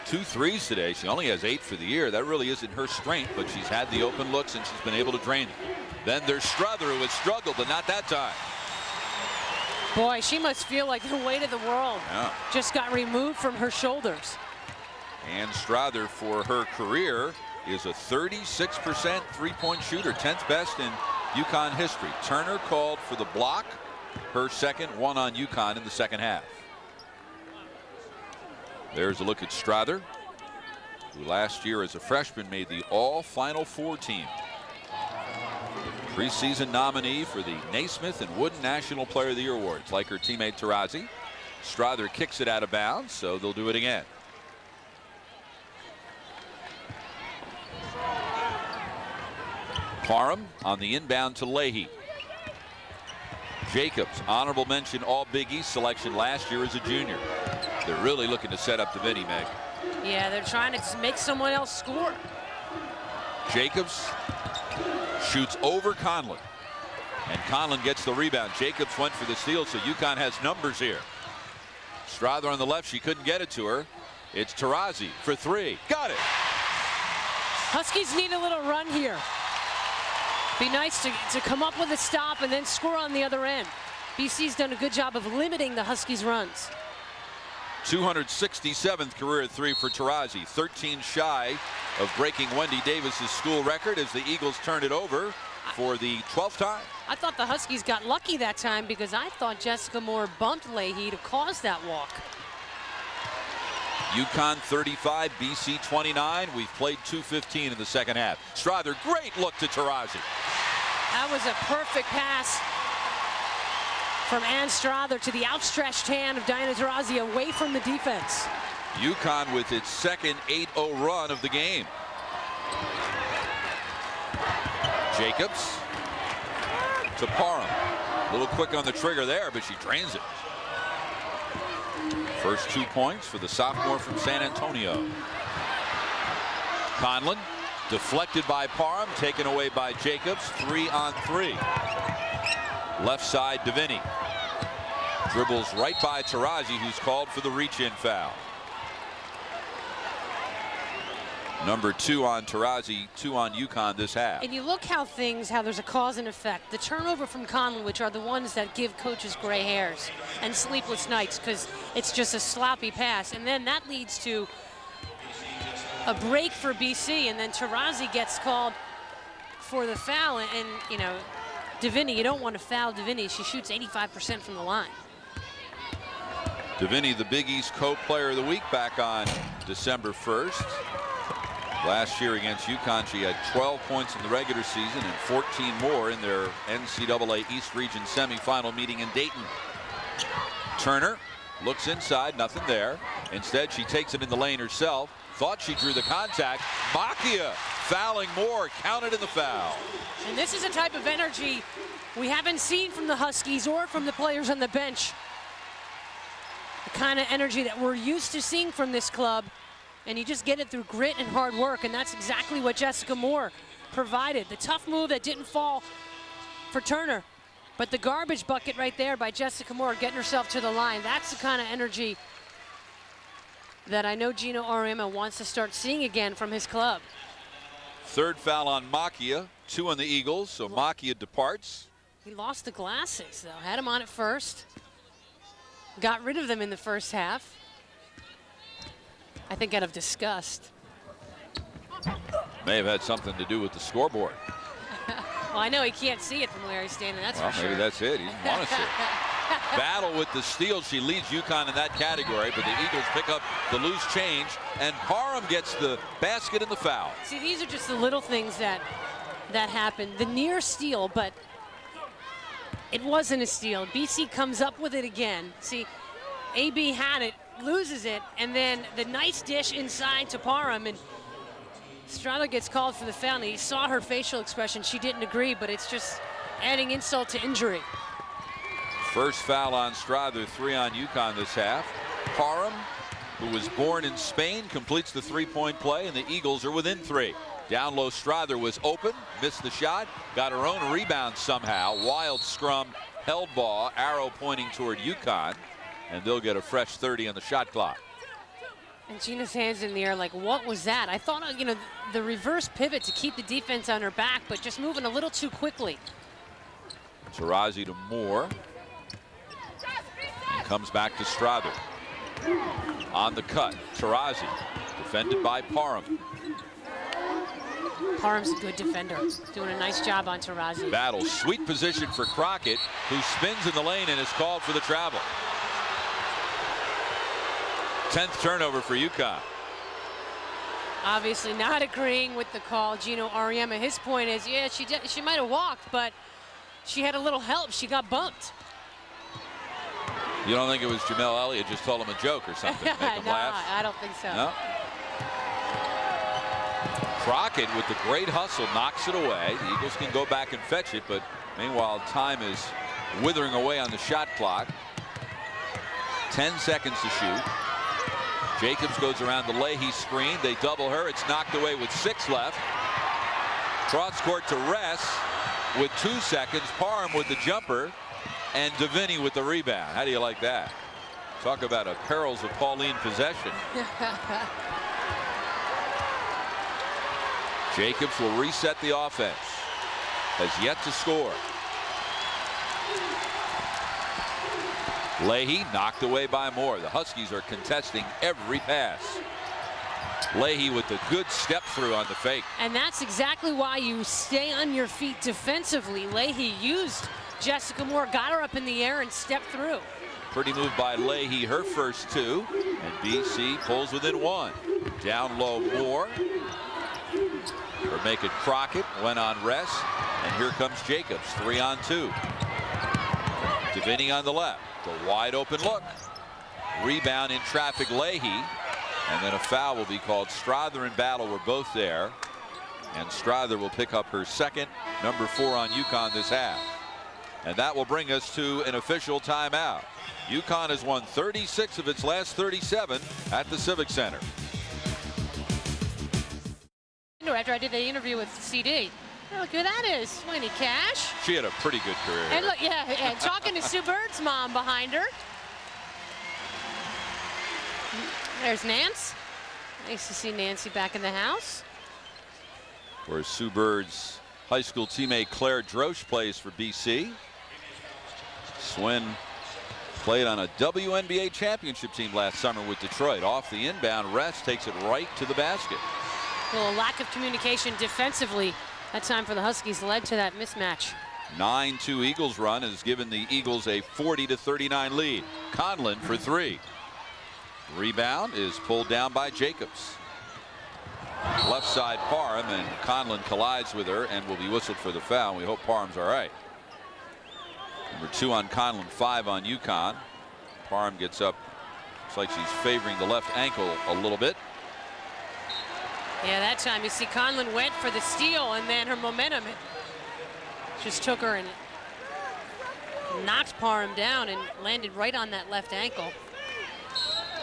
2 threes today. She only has 8 for the year. That really isn't her strength, but she's had the open looks and she's been able to drain it. Then there's Strother, who has struggled, but not that time. Boy, she must feel like the weight of the world just got removed from her shoulders. And Strother, for her career, is a 36% three-point shooter, 10th best in UConn history. Turner called for the block, her second, one on UConn in the second half. There's a look at Strother, who last year as a freshman made the all Final Four team. Preseason nominee for the Naismith and Wooden National Player of the Year awards, like her teammate Taurasi. Strother kicks it out of bounds, so they'll do it again. Parham on the inbound to Leahy. Jacobs, honorable mention All Big East selection last year as a junior. They're really looking to set up DeVinny, Meg. Yeah, they're trying to make someone else score. Jacobs shoots over Conlon, and Conlon gets the rebound. Jacobs went for the steal, so UConn has numbers here. Strother on the left, she couldn't get it to her. It's Taurasi for 3. Got it. Huskies need a little run here. Be nice to come up with a stop and then score on the other end. BC's done a good job of limiting the Huskies' runs. 267th career three for Taurasi, 13 shy of breaking Wendy Davis's school record as the Eagles turn it over for the 12th time. I thought the Huskies got lucky that time because I thought Jessica Moore bumped Leahy to cause that walk. UConn 35, BC 29. We've played 2:15 in the second half. Strother, great look to Taurasi. That was a perfect pass from Ann Strother to the outstretched hand of Diana Taurasi away from the defense. UConn with its second 8-0 run of the game. Jacobs to Parham. A little quick on the trigger there, but she drains it. First 2 points for the sophomore from San Antonio. Conlon deflected by Parham, taken away by Jacobs. 3-on-3. Left side, Deviney dribbles right by Taurasi, who's called for the reach-in foul. Number 2 on Taurasi, 2 on UConn this half. And you look how there's a cause and effect. The turnover from Conlon, which are the ones that give coaches gray hairs and sleepless nights because it's just a sloppy pass. And then that leads to a break for BC, and then Taurasi gets called for the foul. And you know, Deviney, you don't want to foul Deviney. She shoots 85% from the line. Deviney, the Big East Co-Player of the Week, back on December 1st. Last year against UConn, she had 12 points in the regular season and 14 more in their NCAA East Region semifinal meeting in Dayton. Turner looks inside, nothing there. Instead, she takes it in the lane herself. Thought she drew the contact. Macchia fouling Moore, counted in the foul. And this is a type of energy we haven't seen from the Huskies or from the players on the bench. The kind of energy that we're used to seeing from this club. And you just get it through grit and hard work, and that's exactly what Jessica Moore provided. The tough move that didn't fall for Turner, but the garbage bucket right there by Jessica Moore getting herself to the line. That's the kind of energy that I know Gino Auriemma wants to start seeing again from his club. Third foul on Macchia, 2 on the Eagles, so Macchia departs. He lost the glasses, though. Had him on at first. Got rid of them in the first half. I think out of disgust. May have had something to do with the scoreboard. Well, I know he can't see it from where he's standing, that's for sure. Maybe that's it. He didn't want to see it. Battle with the steal. She leads UConn in that category, but the Eagles pick up the loose change, and Parham gets the basket and the foul. See, these are just the little things that happen. The near steal, but it wasn't a steal. BC comes up with it again. See, AB had it, loses it, and then the nice dish inside to Parham, and Strother gets called for the foul. And he saw her facial expression. She didn't agree, but it's just adding insult to injury. First foul on Strother, 3 on UConn this half. Parham, who was born in Spain, completes the three-point play, and the Eagles are within 3. Down low, Strother was open, missed the shot, got her own rebound somehow. Wild scrum, held ball, arrow pointing toward UConn. And they'll get a fresh 30 on the shot clock. And Gina's hands in the air like, what was that? I thought, you know, the reverse pivot to keep the defense on her back, but just moving a little too quickly. Taurasi to Moore. And comes back to Strother. On the cut, Taurasi, defended by Parham. Parham's a good defender. Doing a nice job on Taurasi. Battle, sweet position for Crockett, who spins in the lane and is called for the travel. 10th turnover for UConn. Obviously not agreeing with the call. Gino Auriemma, his point is, yeah, she might have walked, but she had a little help. She got bumped. You don't think it was Jamel Elliott just told him a joke or something? Make him laugh? I don't think so. No. Crockett with the great hustle knocks it away. The Eagles can go back and fetch it, but meanwhile time is withering away on the shot clock. 10 seconds to shoot. Jacobs goes around the Leahy screen. They double her. It's knocked away with 6 left. Cross court to rest with 2 seconds. Parham with the jumper and Deviney with the rebound. How do you like that? Talk about a perils of Pauline possession. Jacobs will reset the offense. Has yet to score. Leahy knocked away by Moore. The Huskies are contesting every pass. Leahy with the good step through on the fake. And that's exactly why you stay on your feet defensively. Leahy used Jessica Moore, got her up in the air and stepped through. Pretty move by Leahy, her first two, and BC pulls within one. Down low Moore. Or make it Crockett, went on rest, and here comes Jacobs, 3-on-2. Deviney on the left, the wide open look. Rebound in traffic, Leahy, and then a foul will be called. Strother and Battle were both there, and Strother will pick up her second, number 4 on UConn this half. And that will bring us to an official timeout. UConn has won 36 of its last 37 at the Civic Center. After I did the interview with CD, look who that is, Winnie Cash. She had a pretty good career. And look, yeah, and talking to Sue Bird's mom behind her. There's Nance. Nice to see Nancy back in the house. Where Sue Bird's high school teammate Claire Droche plays for BC. Swin played on a WNBA championship team last summer with Detroit. Off the inbound, Rest takes it right to the basket. Well, a lack of communication defensively that time for the Huskies led to that mismatch. 9-2 Eagles run has given the Eagles a 40-39 lead. Conlon for 3. Rebound is pulled down by Jacobs. Left side Parham, and Conlon collides with her and will be whistled for the foul. We hope Parham's all right. Number 2 on Conlon, 5 on UConn. Parham gets up. Looks like she's favoring the left ankle a little bit. Yeah, that time you see Conlon went for the steal, and then her momentum just took her and knocked Parham down and landed right on that left ankle.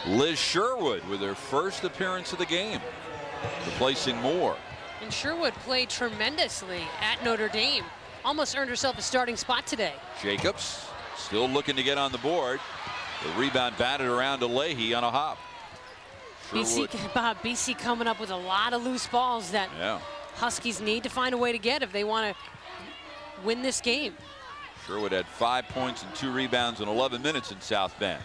Liz Sherwood with her first appearance of the game, replacing Moore. And Sherwood played tremendously at Notre Dame. Almost earned herself a starting spot today. Jacobs still looking to get on the board. The rebound batted around to Leahy on a hop. BC coming up with a lot of loose balls that Huskies need to find a way to get if they want to win this game. Sherwood had 5 points and 2 rebounds in 11 minutes in South Bend.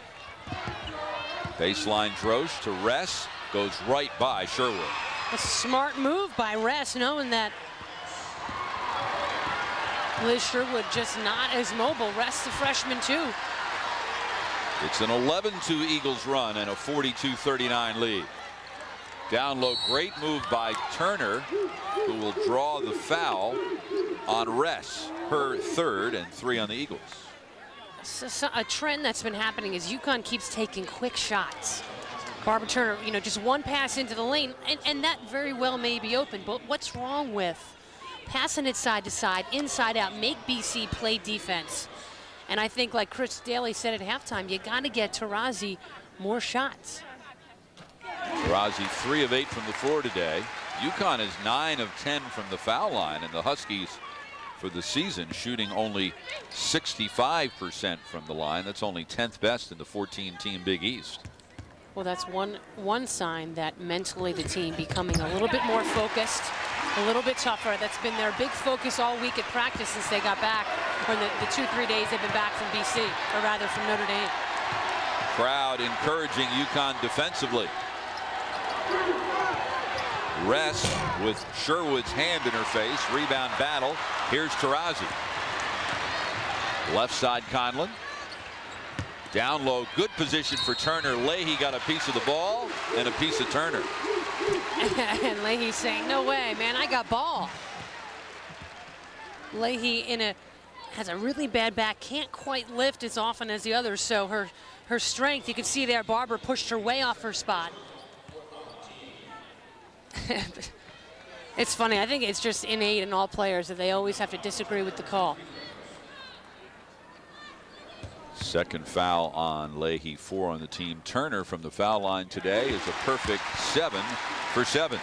Baseline Droche to Ress, goes right by Sherwood. A smart move by Ress, knowing that Liz Sherwood just not as mobile. Ress the freshman too. It's an 11-2 Eagles run and a 42-39 lead. Down low, great move by Turner, who will draw the foul on Ress, her third, and 3 on the Eagles. So a trend that's been happening is UConn keeps taking quick shots. Barbara Turner, you know, just one pass into the lane, and that very well may be open, but what's wrong with passing it side to side, inside out, make BC play defense? And I think, like Chris Daly said at halftime, you got to get Taurasi more shots. Taurasi 3 of 8 from the floor today. UConn is 9 of 10 from the foul line, and the Huskies for the season shooting only 65% from the line. That's only 10th best in the 14-team Big East. Well, that's one sign that mentally the team becoming a little bit more focused, a little bit tougher. That's been their big focus all week at practice since they got back, or the 2-3 days they've been back from BC, or rather from Notre Dame. Crowd encouraging UConn defensively. Rest with Sherwood's hand in her face. Rebound battle. Here's Taurasi. Left side Conlon. Down low, good position for Turner. Leahy got a piece of the ball and a piece of Turner. And Leahy's saying, no way, man, I got ball. Leahy has a really bad back, can't quite lift as often as the others, so her strength, you can see there, Barbara pushed her way off her spot. It's funny, I think it's just innate in all players that they always have to disagree with the call. Second foul on Leahy, 4 on the team. Turner from the foul line today is a perfect 7 for 7.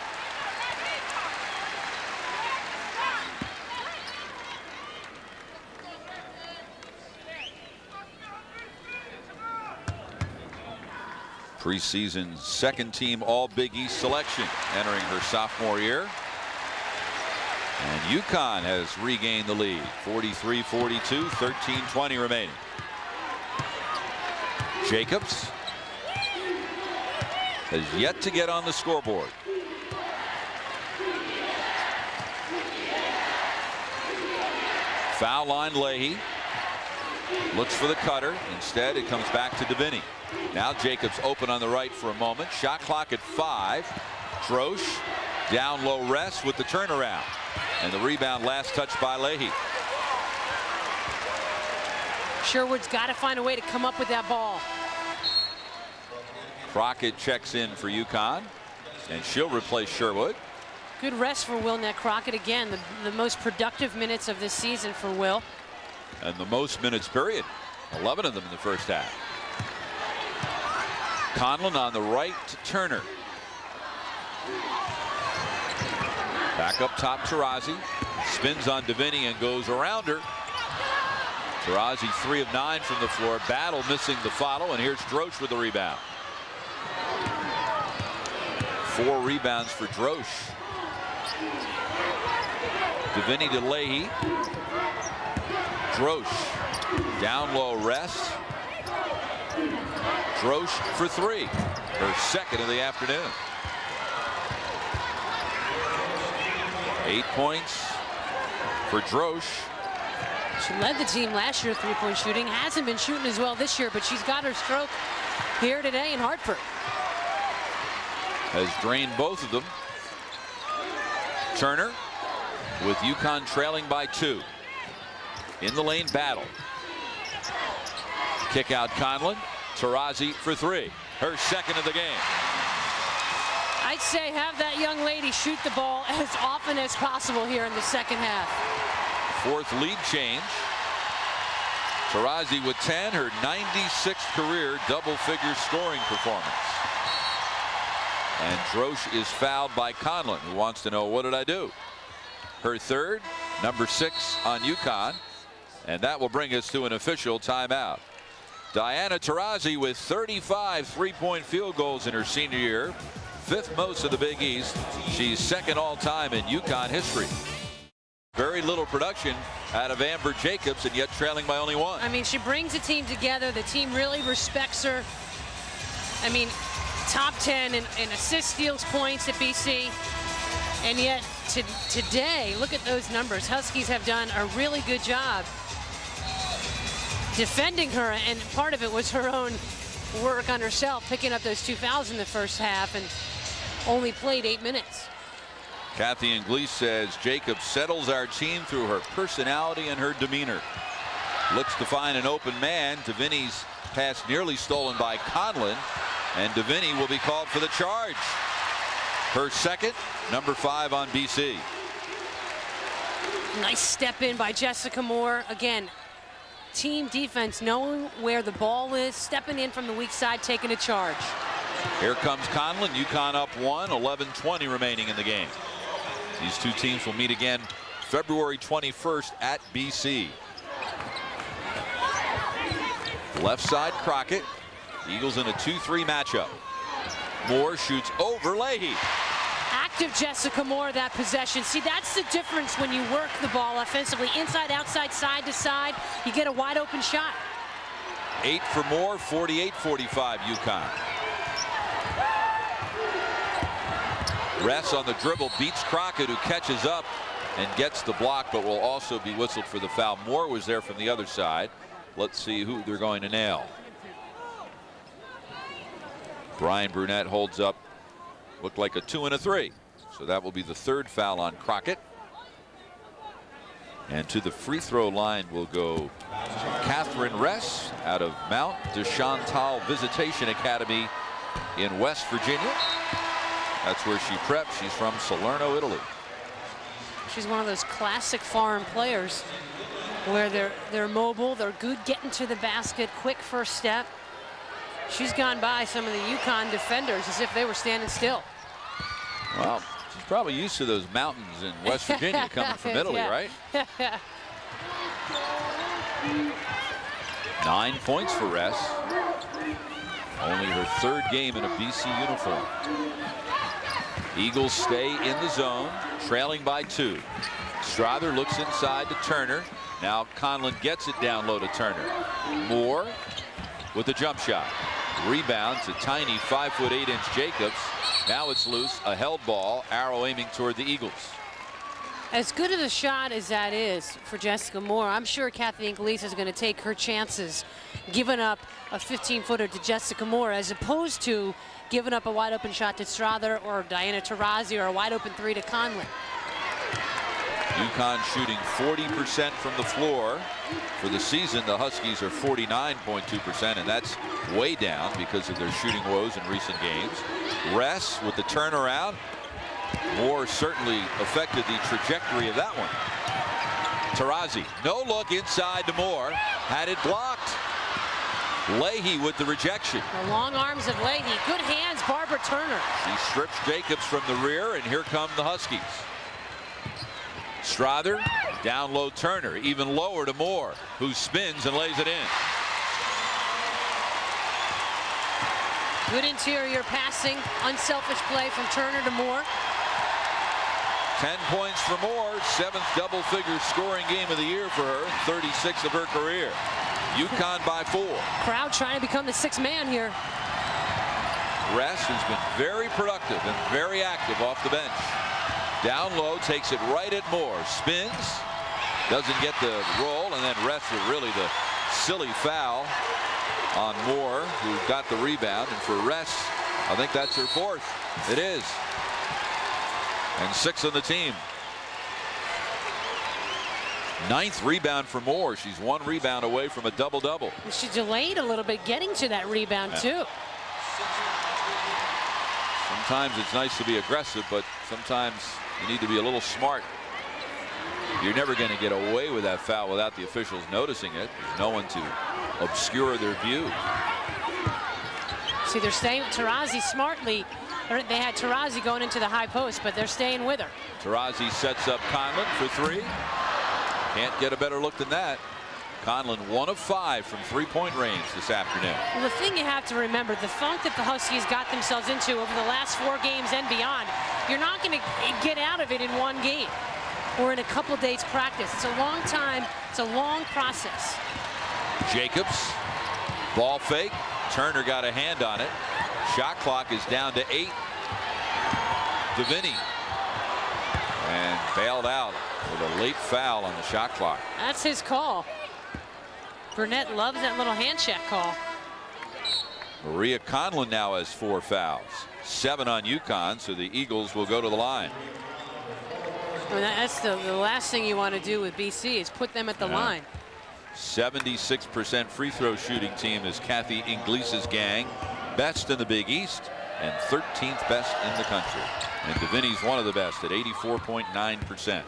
Preseason second team All Big East selection entering her sophomore year. And UConn has regained the lead, 43-42, 13-20 remaining. Jacobs has yet to get on the scoreboard. Foul line, Leahy looks for the cutter. Instead, it comes back to Deviney. Now Jacobs open on the right for a moment. Shot clock at 5. Drosh down low, rest with the turnaround. And the rebound, last touch by Leahy. Sherwood's got to find a way to come up with that ball. Crockett checks in for UConn, and she'll replace Sherwood. Good rest for Wilnette Crockett. Again, the most productive minutes of this season for Will. And the most minutes, period. 11 of them in the first half. Conlon on the right to Turner. Back up top, Taurasi. Spins on Deviney and goes around her. Taurasi 3 of 9 from the floor. Battle missing the follow, and here's Drosh with the rebound. 4 rebounds for Drosh. Deviney to Leahy. Drosh down low, rest. Drosh for 3. Her second of the afternoon. 8 points for Drosh. She led the team last year three-point shooting. Hasn't been shooting as well this year, but she's got her stroke here today in Hartford. Has drained both of them. Turner with UConn trailing by 2. In the lane battle. Kick out Conlon. Taurasi for 3. Her second of the game. I'd say have that young lady shoot the ball as often as possible here in the second half. 4th lead change. Taurasi with 10, her 96th career double-figure scoring performance. And Drosh is fouled by Conlon, who wants to know, what did I do? Her 3rd, number 6 on UConn, and that will bring us to an official timeout. Diana Taurasi with 35 three-point field goals in her senior year, 5th most of the Big East. She's 2nd all-time in UConn history. Very little production out of Amber Jacobs, and yet trailing by only 1. I mean, she brings the team together. The team really respects her. I mean, top 10 in assists, steals, points at BC. And yet today, look at those numbers. Huskies have done a really good job defending her, and part of it was her own work on herself, picking up those 2 fouls in the first half, and only played 8 minutes. Kathy Inglis says Jacobs settles our team through her personality and her demeanor. Looks to find an open man. Deviney's pass nearly stolen by Conlon, and Deviney will be called for the charge. Her second, number 5 on BC. Nice step in by Jessica Moore. Again, team defense, knowing where the ball is, stepping in from the weak side, taking a charge. Here comes Conlon. UConn up 1, 11:20 remaining in the game. These two teams will meet again February 21st at BC. Left side, Crockett. Eagles in a 2-3 matchup. Moore shoots over Leahy. Active Jessica Moore that possession. See, that's the difference when you work the ball offensively. Inside, outside, side to side. You get a wide open shot. 8 for Moore, 48-45 UConn. Ress on the dribble, beats Crockett, who catches up and gets the block, but will also be whistled for the foul. Moore was there from the other side. Let's see who they're going to nail. Brian Brunette holds up, looked like a 2 and a 3. So that will be the 3rd foul on Crockett. And to the free throw line will go Catherine Ress out of Mount de Chantal Visitation Academy in West Virginia. That's where she prepped. She's from Salerno, Italy. She's one of those classic foreign players where they're mobile, they're good getting to the basket, quick first step. She's gone by some of the UConn defenders as if they were standing still. Well, she's probably used to those mountains in West Virginia coming from Italy, right? 9 points for Ress. Only her 3rd game in a BC uniform. Eagles stay in the zone, trailing by 2. Strother looks inside to Turner. Now Conlon gets it down low to Turner. Moore with the jump shot. Rebound to tiny 5'8" Jacobs. Now it's loose, a held ball, arrow aiming toward the Eagles. As good of a shot as that is for Jessica Moore, I'm sure Kathy Iglesias is going to take her chances giving up a 15-footer to Jessica Moore as opposed to giving up a wide open shot to Strother or Diana Taurasi or a wide open 3 to Conlon. UConn shooting 40% from the floor. For the season, the Huskies are 49.2%, and that's way down because of their shooting woes in recent games. Ress with the turnaround. Moore certainly affected the trajectory of that one. Taurasi, no look inside to Moore. Had it blocked. Leahy with the rejection. The long arms of Leahy. Good hands, Barbara Turner. She strips Jacobs from the rear, and here come the Huskies. Strother, down low Turner, even lower to Moore, who spins and lays it in. Good interior passing, unselfish play from Turner to Moore. 10 points for Moore, 7th double-figure scoring game of the year for her, 36 of her career. UConn by 4. Crowd trying to become the 6th man here. Ress has been very productive and very active off the bench. Down low, takes it right at Moore. Spins, doesn't get the roll, and then Ress with really the silly foul on Moore, who got the rebound. And for Ress, I think that's her 4th. It is. And 6 on the team. 9th rebound for Moore. She's 1 rebound away from a double-double. She delayed a little bit getting to that rebound, too. Sometimes it's nice to be aggressive, but sometimes you need to be a little smart. You're never going to get away with that foul without the officials noticing it. There's no one to obscure their view. See, they're staying with Taurasi smartly. They had Taurasi going into the high post, but they're staying with her. Taurasi sets up Conlon for 3. Can't get a better look than that. Conlon 1 of 5 from 3-point range this afternoon. Well, the thing you have to remember, the funk that the Huskies got themselves into over the last 4 games and beyond, you're not going to get out of it in 1 game or in a couple days practice. It's a long time. It's a long process. Jacobs, ball fake. Turner got a hand on it. Shot clock is down to 8. Deviney. And bailed out with a late foul on the shot clock. That's his call. Burnett loves that little hand check call. Maria Conlon now has 4 fouls. 7 on UConn, so the Eagles will go to the line. I mean, that's the last thing you want to do with BC is put them at the line. 76% free throw shooting team is Kathy Iglesias' gang. Best in the Big East and 13th best in the country. And Deviney's one of the best at 84.9%.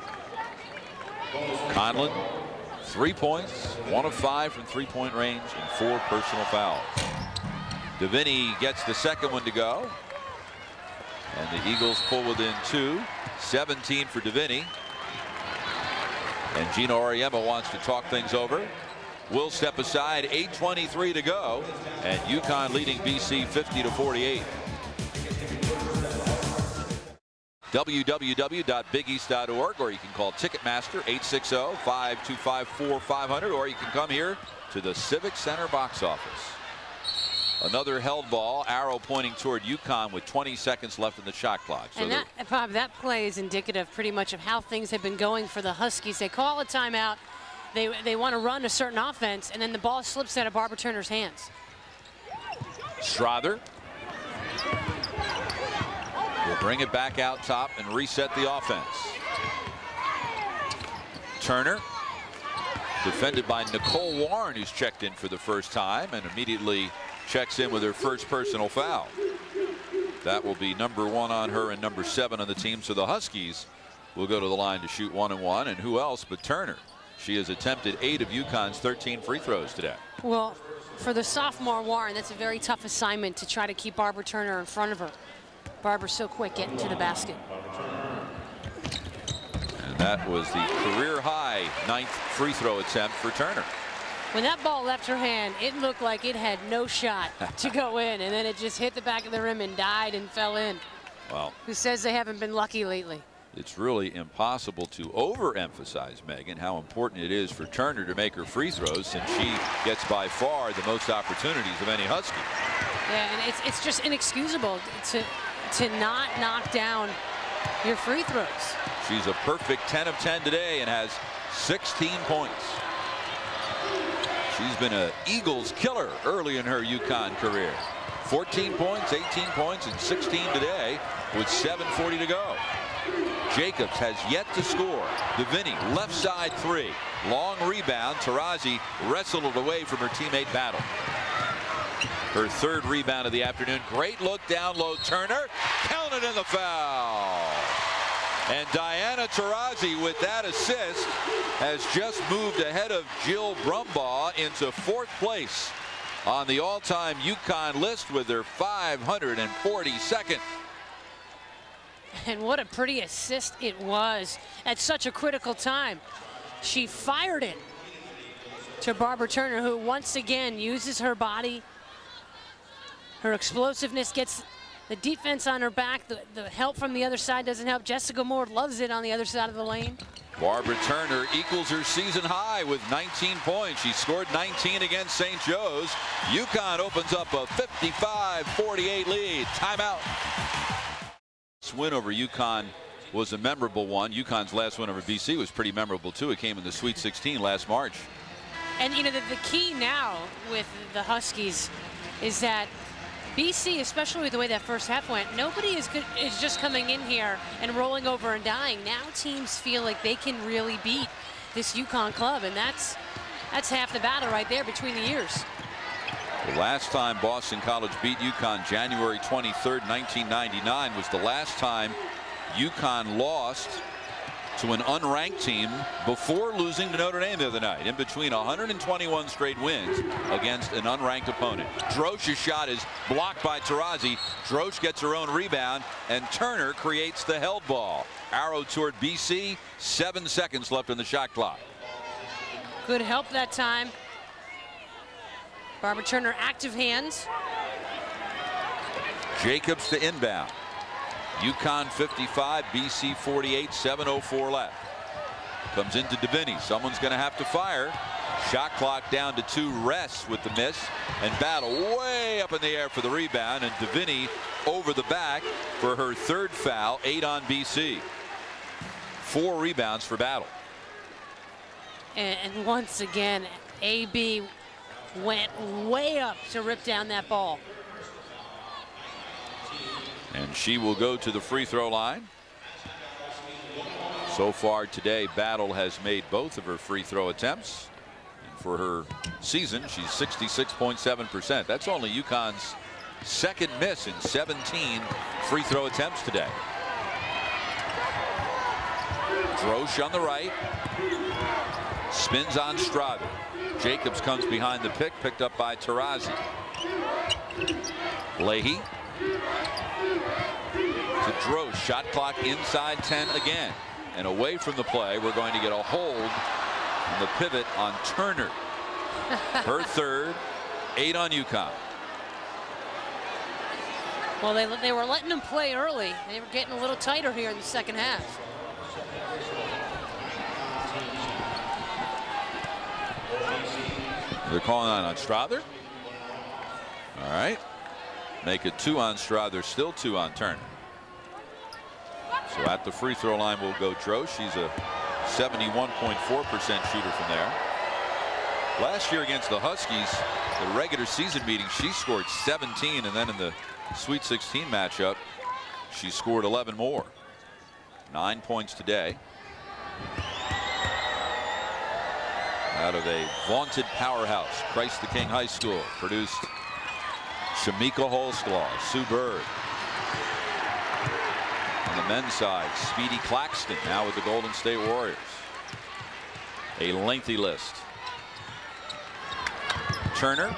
Conlon, 3 points, 1 of 5 from 3-point range, and 4 personal fouls. Deviney gets the second one to go. And the Eagles pull within 2. 17 for Deviney. And Gina Auriemma wants to talk things over. We'll step aside. 8:23 to go. And UConn leading BC 50-48. www.bigeast.org, or you can call Ticketmaster 860-525-4500, or you can come here to the Civic Center box office. Another held ball, arrow pointing toward UConn with 20 seconds left in the shot clock. So and Bob, that play is indicative pretty much of how things have been going for the Huskies. They call a timeout. They want to run a certain offense, and then the ball slips out of Barbara Turner's hands. Strother will bring it back out top and reset the offense. Turner, defended by Nicole Warren, who's checked in for the first time and immediately checks in with her first personal foul. That will be number 1 on her and number 7 on the team. So the Huskies will go to the line to shoot 1 and 1. And who else but Turner? She has attempted 8 of UConn's 13 free throws today. Well, for the sophomore Warren, that's a very tough assignment to try to keep Barbara Turner in front of her. Barbara's so quick getting to the basket. And that was the career high 9th free throw attempt for Turner. When that ball left her hand, it looked like it had no shot to go in, and then it just hit the back of the rim and died and fell in. Well, who says they haven't been lucky lately? It's really impossible to overemphasize, Megan, how important it is for Turner to make her free throws, since she gets by far the most opportunities of any Husky. Yeah, and it's just inexcusable to not knock down your free throws. She's a perfect 10 of 10 today and has 16 points. She's been an Eagles killer early in her UConn career. 14 points, 18 points, and 16 today with 7:40 to go. Jacobs has yet to score. Deviney, left side three. Long rebound. Taurasi wrestled it away from her teammate Battle. Her third rebound of the afternoon. Great look down low. Turner counted in the foul. And Diana Taurasi, with that assist, has just moved ahead of Jill Brumbaugh into 4th place on the all-time UConn list with her 542nd. And what a pretty assist it was at such a critical time. She fired it to Barbara Turner, who once again uses her body. Her explosiveness gets the defense on her back. The help from the other side doesn't help. Jessica Moore loves it on the other side of the lane. Barbara Turner equals her season high with 19 points. She scored 19 against St. Joe's. UConn opens up a 55-48 lead. Timeout. This win over UConn was a memorable one. UConn's last win over BC was pretty memorable too. It came in the Sweet 16 last March. And you know, the key now with the Huskies is that BC, especially with the way that first half went, nobody is just coming in here and rolling over and dying. Now teams feel like they can really beat this UConn club, and that's half the battle right there between the years. The last time Boston College beat UConn, January 23rd, 1999, was the last time UConn lost to an unranked team before losing to Notre Dame the other night, in between 121 straight wins against an unranked opponent. Drosch's shot is blocked by Taurasi. Drosch gets her own rebound, and Turner creates the held ball. Arrow toward BC, 7 seconds left in the shot clock. Good help that time. Barbara Turner, active hands. Jacobs to inbound. UConn 55, BC 48, 7:04 left. Comes into Deviney. Someone's going to have to fire. Shot clock down to 2. Rests with the miss, and Battle way up in the air for the rebound, and Deviney over the back for her 3rd foul. 8 on BC. 4 rebounds for Battle. And once again, AB went way up to rip down that ball. And she will go to the free throw line. So far today, Battle has made both of her free throw attempts. And for her season, she's 66.7%. That's only UConn's 2nd miss in 17 free throw attempts today. Drosch on the right. Spins on Strada. Jacobs comes behind the pick, picked up by Taurasi. Leahy to Drosch. Shot clock inside 10 again. And away from the play, we're going to get a hold on the pivot on Turner. Her 3rd, 8 on UConn. Well, they were letting them play early. They were getting a little tighter here in the second half. They're calling on Strother. All right. Make it 2 on Strother, still 2 on Turner. So at the free throw line will go Drosch. She's a 71.4% shooter from there. Last year against the Huskies, the regular season meeting, she scored 17, and then in the Sweet 16 matchup, she scored 11 more. 9 points today. Out of a vaunted powerhouse, Christ the King High School, produced Shamika Holsclaw, Sue Bird. On the men's side, Speedy Claxton, now with the Golden State Warriors. A lengthy list. Turner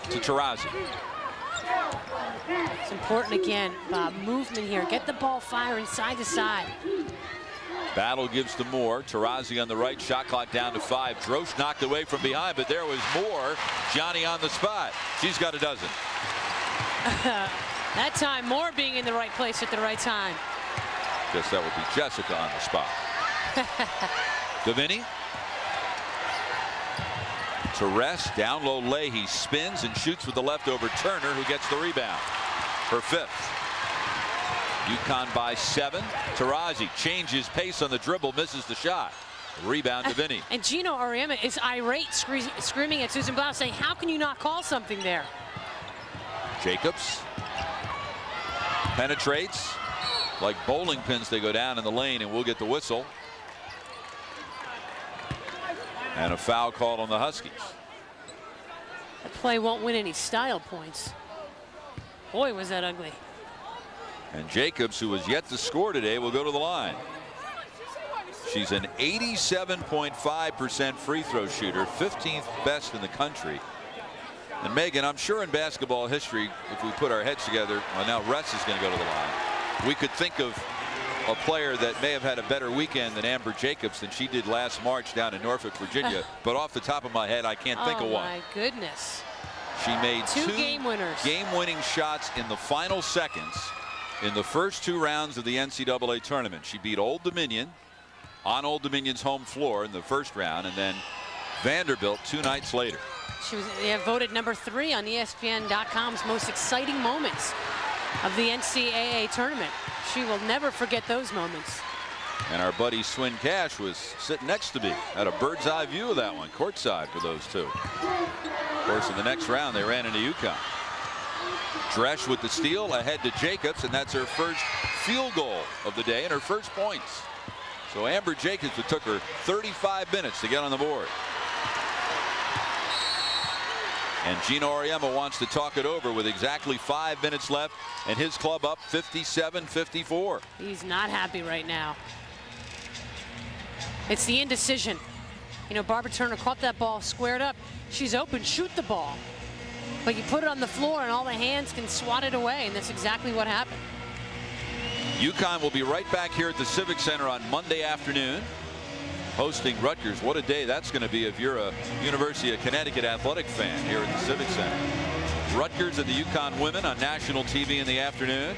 to Taurasi. It's important again, Bob, movement here. Get the ball firing side to side. Battle gives to Moore. Taurasi on the right. Shot clock down to 5. Drosch knocked away from behind, but there was Moore. Johnny on the spot. She's got a dozen. That time, Moore being in the right place at the right time. Guess that would be Jessica on the spot. Davini to rest. Down low Leahy spins and shoots with the left over Turner, who gets the rebound. Her 5th. UConn by 7. Tarazi changes pace on the dribble, misses the shot. Rebound to Vinny. And Gino Auriemma is irate, screaming at Susan Blau, saying, how can you not call something there? Jacobs penetrates. Like bowling pins, they go down in the lane, and we'll get the whistle. And a foul called on the Huskies. That play won't win any style points. Boy, was that ugly. And Jacobs, who has yet to score today, will go to the line. She's an 87.5% free throw shooter, 15th best in the country. And Megan, I'm sure in basketball history, if we put our heads together, well, now Russ is going to go to the line. We could think of a player that may have had a better weekend than Amber Jacobs than she did last March down in Norfolk, Virginia. But off the top of my head, I can't think of one. Oh, my goodness. She made two game-winners. Game-winning shots in the final seconds in the first 2 rounds of the NCAA tournament. She beat Old Dominion on Old Dominion's home floor in the first round, and then Vanderbilt 2 nights later. She was voted number 3 on ESPN.com's most exciting moments of the NCAA tournament. She will never forget those moments. And our buddy Swin Cash was sitting next to me. Had a bird's eye view of that one, courtside for those two. Of course, in the next round, they ran into UConn. Dresch with the steal ahead to Jacobs, and that's her first field goal of the day and her first points. So Amber Jacobs, it took her 35 minutes to get on the board. And Gino Auriemma wants to talk it over with exactly 5 minutes left and his club up 57-54. He's not happy right now. It's the indecision. You know, Barbara Turner caught that ball squared up. She's open, shoot the ball. But you put it on the floor and all the hands can swat it away, and that's exactly what happened. UConn will be right back here at the Civic Center on Monday afternoon, hosting Rutgers. What a day that's going to be if you're a University of Connecticut athletic fan here at the Civic Center. Rutgers and the UConn women on national TV in the afternoon,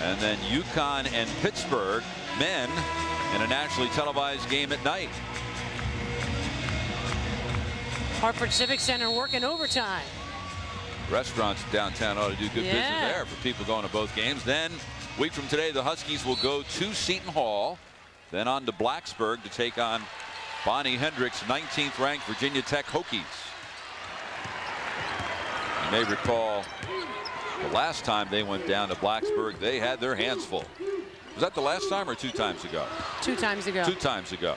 and then UConn and Pittsburgh men in a nationally televised game at night. Hartford Civic Center working overtime. Restaurants downtown ought to do good business there for people going to both games. Then a week from today, the Huskies will go to Seton Hall, then on to Blacksburg to take on Bonnie Hendricks' 19th ranked Virginia Tech Hokies. You may recall the last time they went down to Blacksburg, they had their hands full. Was that the last time or 2 times ago? 2 times ago. 2 times ago.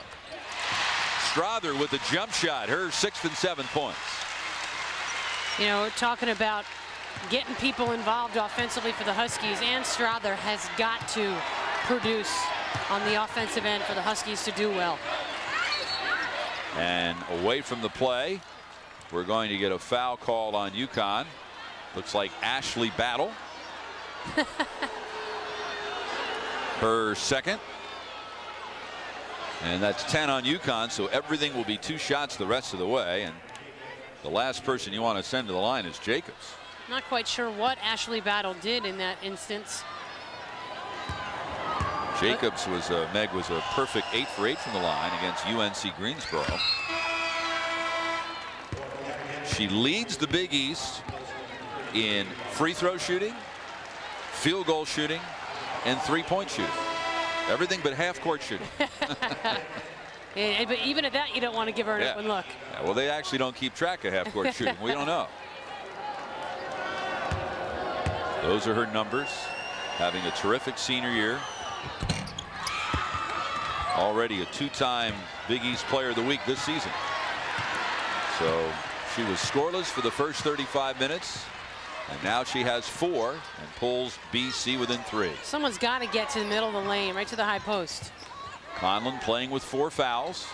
Strother with a jump shot, her 6th and 7th points. You know, talking about getting people involved offensively for the Huskies, and Strother has got to produce on the offensive end for the Huskies to do well. And away from the play, we're going to get a foul called on UConn. Looks like Ashley Battle. Her 2nd. And that's 10 on UConn, so everything will be 2 shots the rest of the way. And the last person you want to send to the line is Jacobs. Not quite sure what Ashley Battle did in that instance. Jacobs was Meg was a perfect 8 for 8 from the line against UNC Greensboro. She leads the Big East in free throw shooting, field goal shooting, and 3-point shooting. Everything but half court shooting. But even at that, you don't want to give her an open look. Yeah, well, they actually don't keep track of half court shooting. We don't know. Those are her numbers. Having a terrific senior year. Already a 2-time Big East Player of the Week this season. So she was scoreless for the first 35 minutes. And now she has 4 and pulls BC within 3. Someone's got to get to the middle of the lane, right to the high post. Conlon playing with 4 fouls.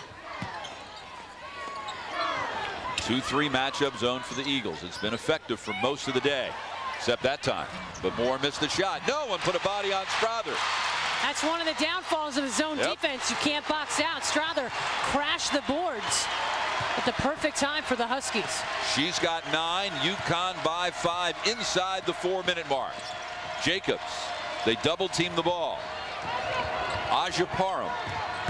2-3 matchup zone for the Eagles. It's been effective for most of the day, except that time. But Moore missed the shot. No one put a body on Strother. That's one of the downfalls of the zone defense. You can't box out. Strother crashed the boards at the perfect time for the Huskies. She's got 9. UConn by 5 inside the 4-minute mark. Jacobs, they double team the ball. Aja Parham.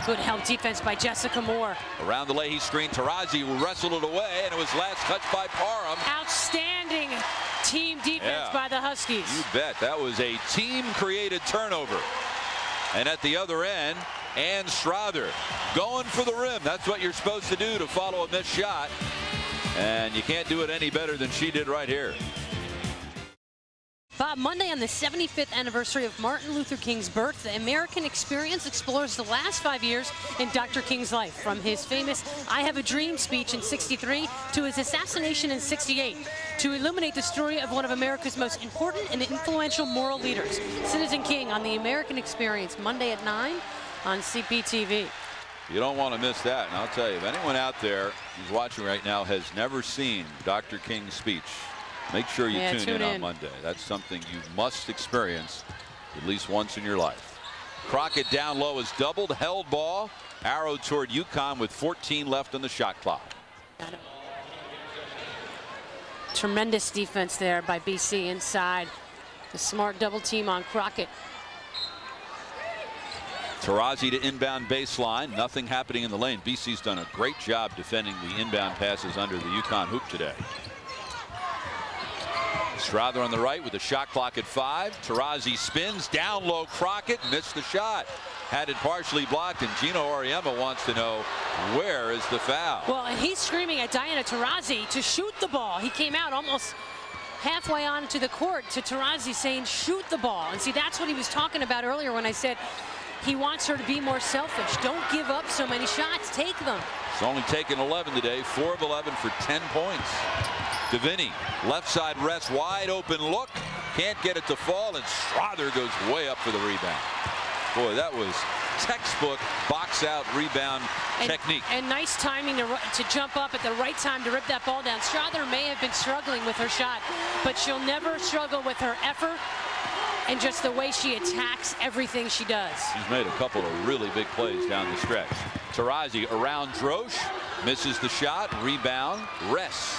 Good help defense by Jessica Moore. Around the Leahy screen, Taurasi wrestled it away, and it was last touched by Parham. Outstanding team defense by the Huskies. You bet. That was a team-created turnover. And at the other end, Ann Strother going for the rim. That's what you're supposed to do to follow a missed shot. And you can't do it any better than she did right here. Bob, Monday on the 75th anniversary of Martin Luther King's birth, the American Experience explores the last 5 years in Dr. King's life, from his famous I Have a Dream speech in '63 to his assassination in '68, to illuminate the story of one of America's most important and influential moral leaders. Citizen King on the American Experience, Monday at 9 on CPTV. You don't want to miss that. And I'll tell you, if anyone out there who's watching right now has never seen Dr. King's speech, make sure you tune in on Monday. That's something you must experience at least once in your life. Crockett down low is doubled, held ball, arrow toward UConn with 14 left on the shot clock. Tremendous defense there by BC inside. The smart double team on Crockett. Taurasi to inbound baseline. Nothing happening in the lane. BC's done a great job defending the inbound passes under the UConn hoop today. Strother on the right with the shot clock at 5. Taurasi spins down low. Crockett missed the shot. Had it partially blocked, and Gino Auriemma wants to know, where is the foul? Well, he's screaming at Diana Taurasi to shoot the ball. He came out almost halfway onto the court to Taurasi saying, shoot the ball. And see, that's what he was talking about earlier when I said he wants her to be more selfish. Don't give up so many shots. Take them. He's only taken 11 today. 4 of 11 for 10 points. Deviney, left side rest, wide open look. Can't get it to fall, and Strother goes way up for the rebound. Boy, that was textbook box out rebound technique. And nice timing to jump up at the right time to rip that ball down. Strother may have been struggling with her shot, but she'll never struggle with her effort and just the way she attacks everything she does. She's made a couple of really big plays down the stretch. Taurasi around Drosh, misses the shot, rebound, rests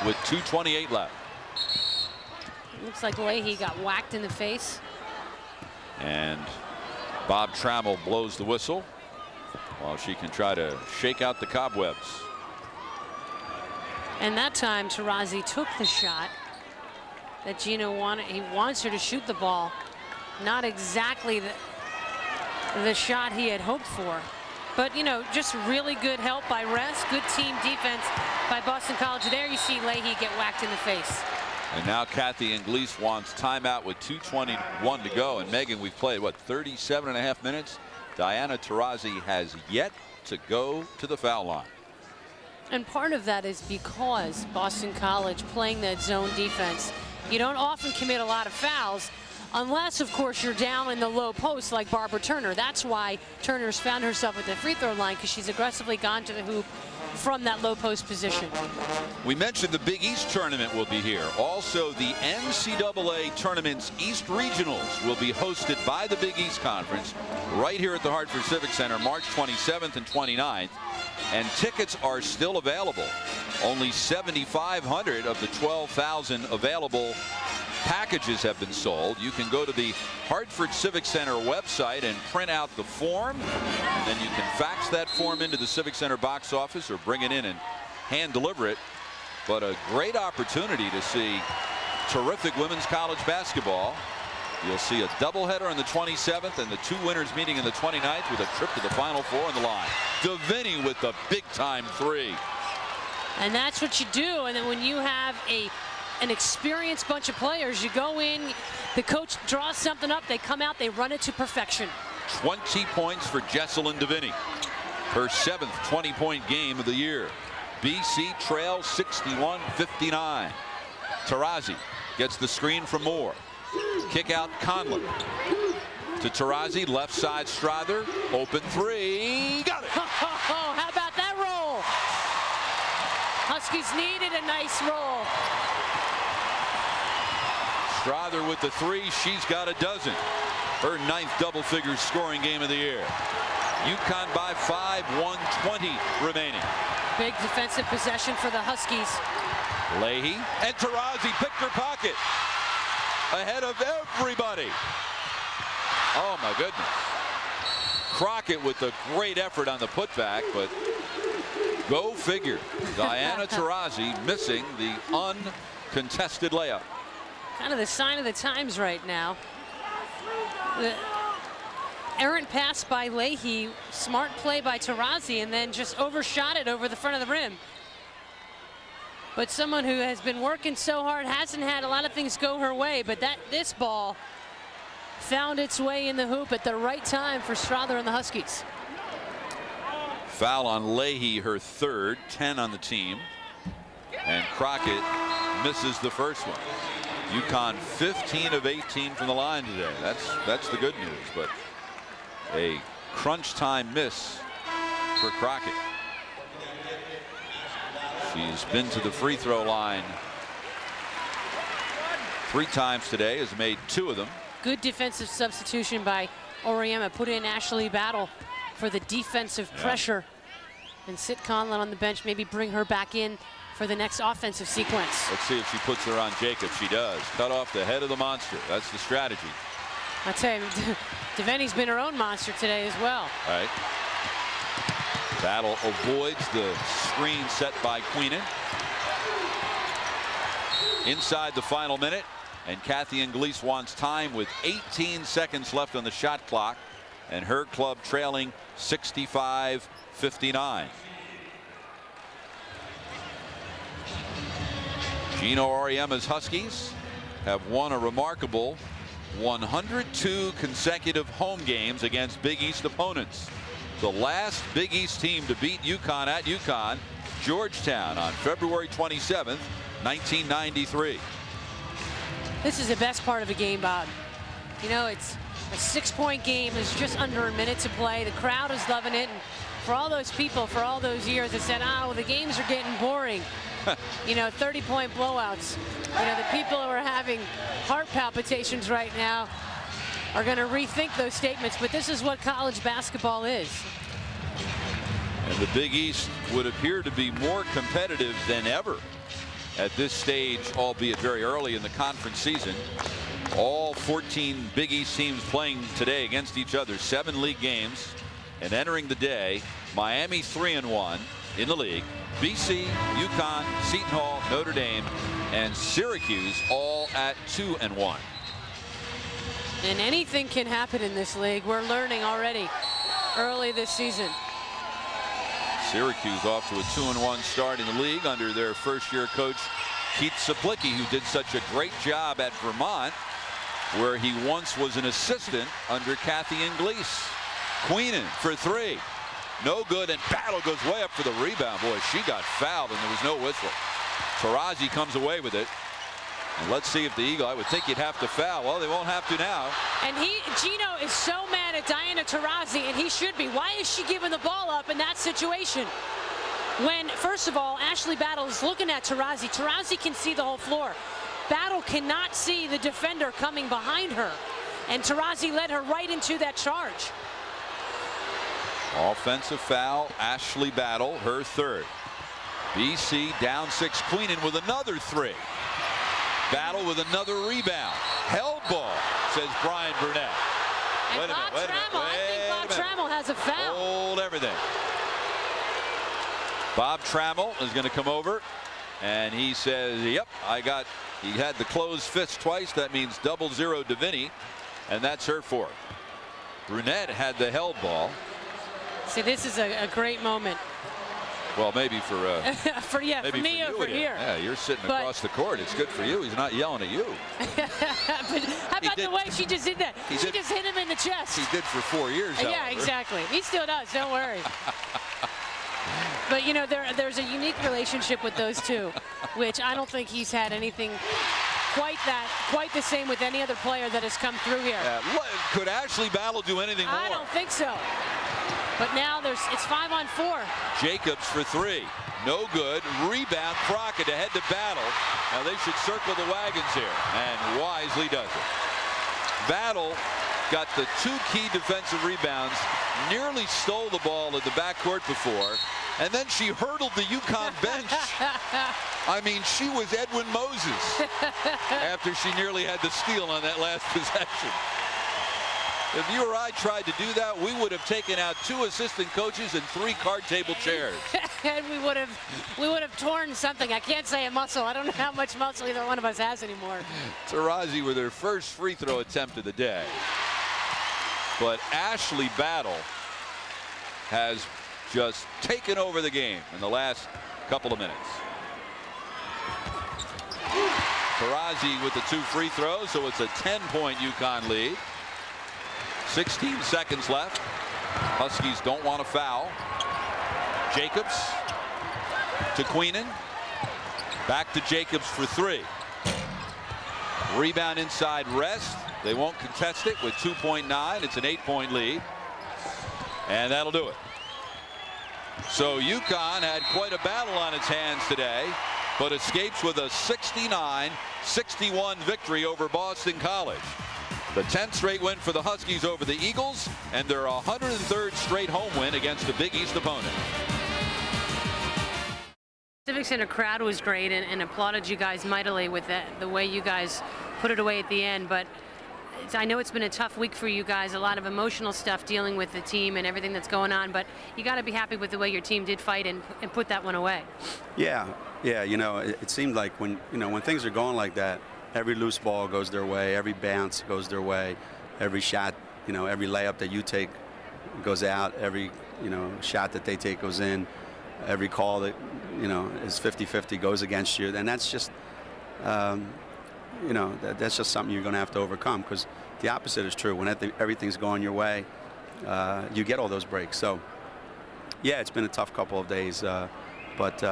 with 2:28 left. Looks like Leahy got whacked in the face. And Bob Trammell blows the whistle while she can try to shake out the cobwebs. And that time Taurasi took the shot that Gino wanted. He wants her to shoot the ball. Not exactly the shot he had hoped for. But, you know, just really good help by Rest. Good team defense by Boston College. There you see Leahy get whacked in the face. And now Kathy Inglis wants timeout with 2:21 to go. And Megan, we've played, what, 37.5 minutes? Diana Taurasi has yet to go to the foul line. And part of that is because Boston College playing that zone defense, you don't often commit a lot of fouls unless, of course, you're down in the low post like Barbara Turner. That's why Turner's found herself at the free throw line, because she's aggressively gone to the hoop from that low post position. We mentioned the Big East tournament will be here. Also, the NCAA tournament's East Regionals will be hosted by the Big East Conference right here at the Hartford Civic Center, March 27th and 29th. And tickets are still available. Only 7,500 of the 12,000 available packages have been sold. You can go to the Hartford Civic Center website and print out the form, and then you can fax that form into the Civic Center box office or bring it in and hand deliver it. But a great opportunity to see terrific women's college basketball. You'll see a doubleheader on the 27th and the 2 winners meeting in the 29th with a trip to the Final Four on the line. Deviney with the big time 3. And that's what you do. And then when you have an experienced bunch of players, you go in, the coach draws something up, they come out, they run it to perfection. 20 points for Jesselyn Deviney. Her 7th 20-point game of the year. BC trails 61-59. Taurasi gets the screen from Moore. Kick out Conlon. To Taurasi, left side Strother. Open 3. Got it. Oh, how about that roll? Huskies needed a nice roll. Strother with the 3. She's got a dozen. Her 9th double-figure scoring game of the year. UConn by 5, 1:20 remaining. Big defensive possession for the Huskies. Leahy and Taurasi picked her pocket ahead of everybody. Oh my goodness. Crockett with a great effort on the putback, but go figure. Diana Taurasi missing the uncontested layup. Kind of the sign of the times right now. The errant pass by Leahy, smart play by Taurasi, and then just overshot it over the front of the rim. But someone who has been working so hard, hasn't had a lot of things go her way, but this ball found its way in the hoop at the right time for Strother and the Huskies. Foul on Leahy, her third, 10 on the team. And Crockett misses the first one. UConn 15 of 18 from the line today. That's the good news, but a crunch time miss for Crockett. She's been to the free throw line 3 times today, has made 2 of them. Good defensive substitution by Auriemma. Put in Ashley Battle for the defensive pressure. And sit Conlon on the bench, maybe bring her back in for the next offensive sequence. Let's see if she puts her on Jacobs. She does. Cut off the head of the monster. That's the strategy. I tell you, Devaney's been her own monster today as well. All right. Battle avoids the screen set by Queenan. Inside the final minute, and Kathy Inglis wants time with 18 seconds left on the shot clock, and her club trailing 65-59. Gino Auriemma's Huskies have won a remarkable 102 consecutive home games against Big East opponents. The last Big East team to beat UConn at UConn, Georgetown, on February 27th, 1993. This is the best part of a game, Bob. You know, it's a 6-point game. There's just under a minute to play. The crowd is loving it. And for all those people, for all those years that said, oh, the games are getting boring. You know, 30-point blowouts. You know, the people who are having heart palpitations right now are going to rethink those statements, but this is what college basketball is. And the Big East would appear to be more competitive than ever at this stage, albeit very early in the conference season. All 14 Big East teams playing today against each other, 7 league games, and entering the day, Miami 3-1 in the league, BC, UConn, Seton Hall, Notre Dame, and Syracuse all at 2-1. And anything can happen in this league. We're learning already early this season. Syracuse off to a 2-1 start in the league under their first-year coach Keith Saplicki, who did such a great job at Vermont, where he once was an assistant under Kathy Inglis. Queenan for 3. No good, and Battle goes way up for the rebound. Boy, she got fouled, and there was no whistle. Taurasi comes away with it. And let's see if the Eagle, I would think you'd have to foul. Well, they won't have to now. And Gino is so mad at Diana Taurasi, and he should be. Why is she giving the ball up in that situation? When, first of all, Ashley Battle is looking at Taurasi. Taurasi can see the whole floor. Battle cannot see the defender coming behind her. And Taurasi led her right into that charge. Offensive foul, Ashley Battle, her third. BC down 6. Queenan with another 3. Battle with another rebound. Held ball, says Brian Burnett. And Bob Trammell, I think Bob Trammell has a foul. Hold everything. Bob Trammell is going to come over, and he says, yep, he had the closed fist twice. That means 0-0 to Vinny, and that's her fourth. Brunette had the held ball. See, this is a great moment. Well, maybe for me over here. Yeah, you're sitting across the court. It's good for you. He's not yelling at you. But how about the way she just did that? She just hit him in the chest. He did for 4 years. Yeah, however. exactly. He still does. Don't worry. But you know, there's a unique relationship with those two, which I don't think he's had anything quite the same with any other player that has come through here. Could Ashley Battle do anything more? I don't think so. But now it's 5-on-4. Jacobs for 3. No good. Rebound. Crockett ahead to Battle. Now they should circle the wagons here. And wisely does it. Battle got the 2 key defensive rebounds. Nearly stole the ball at the backcourt before. And then she hurdled the UConn bench. I mean, she was Edwin Moses after she nearly had the steal on that last possession. If you or I tried to do that, we would have taken out 2 assistant coaches and 3 card table chairs. And we would have torn something. I can't say a muscle. I don't know how much muscle either one of us has anymore. Taurasi with their first free throw attempt of the day. But Ashley Battle has just taken over the game in the last couple of minutes. Taurasi with the 2 free throws, so it's a 10-point UConn lead. 16 seconds left. Huskies don't want to foul. Jacobs to Queenan. Back to Jacobs for 3. Rebound inside rest. They won't contest it with 2.9. It's an 8-point lead. And that'll do it. So UConn had quite a battle on its hands today, but escapes with a 69-61 victory over Boston College. The 10th straight win for the Huskies over the Eagles, and their 103rd straight home win against a Big East opponent. Civic Center crowd was great and applauded you guys mightily with the way you guys put it away at the end. But I know it's been a tough week for you guys, a lot of emotional stuff dealing with the team and everything that's going on. But you got to be happy with the way your team did fight and put that one away. Yeah. You know, it seemed like when things are going like that, every loose ball goes their way, every bounce goes their way, every shot, every layup that you take goes out, every, shot that they take goes in, every call that, is 50-50 goes against you. And that's just, that's just something you're going to have to overcome, because the opposite is true. When everything's going your way, you get all those breaks. So, yeah, it's been a tough couple of days, but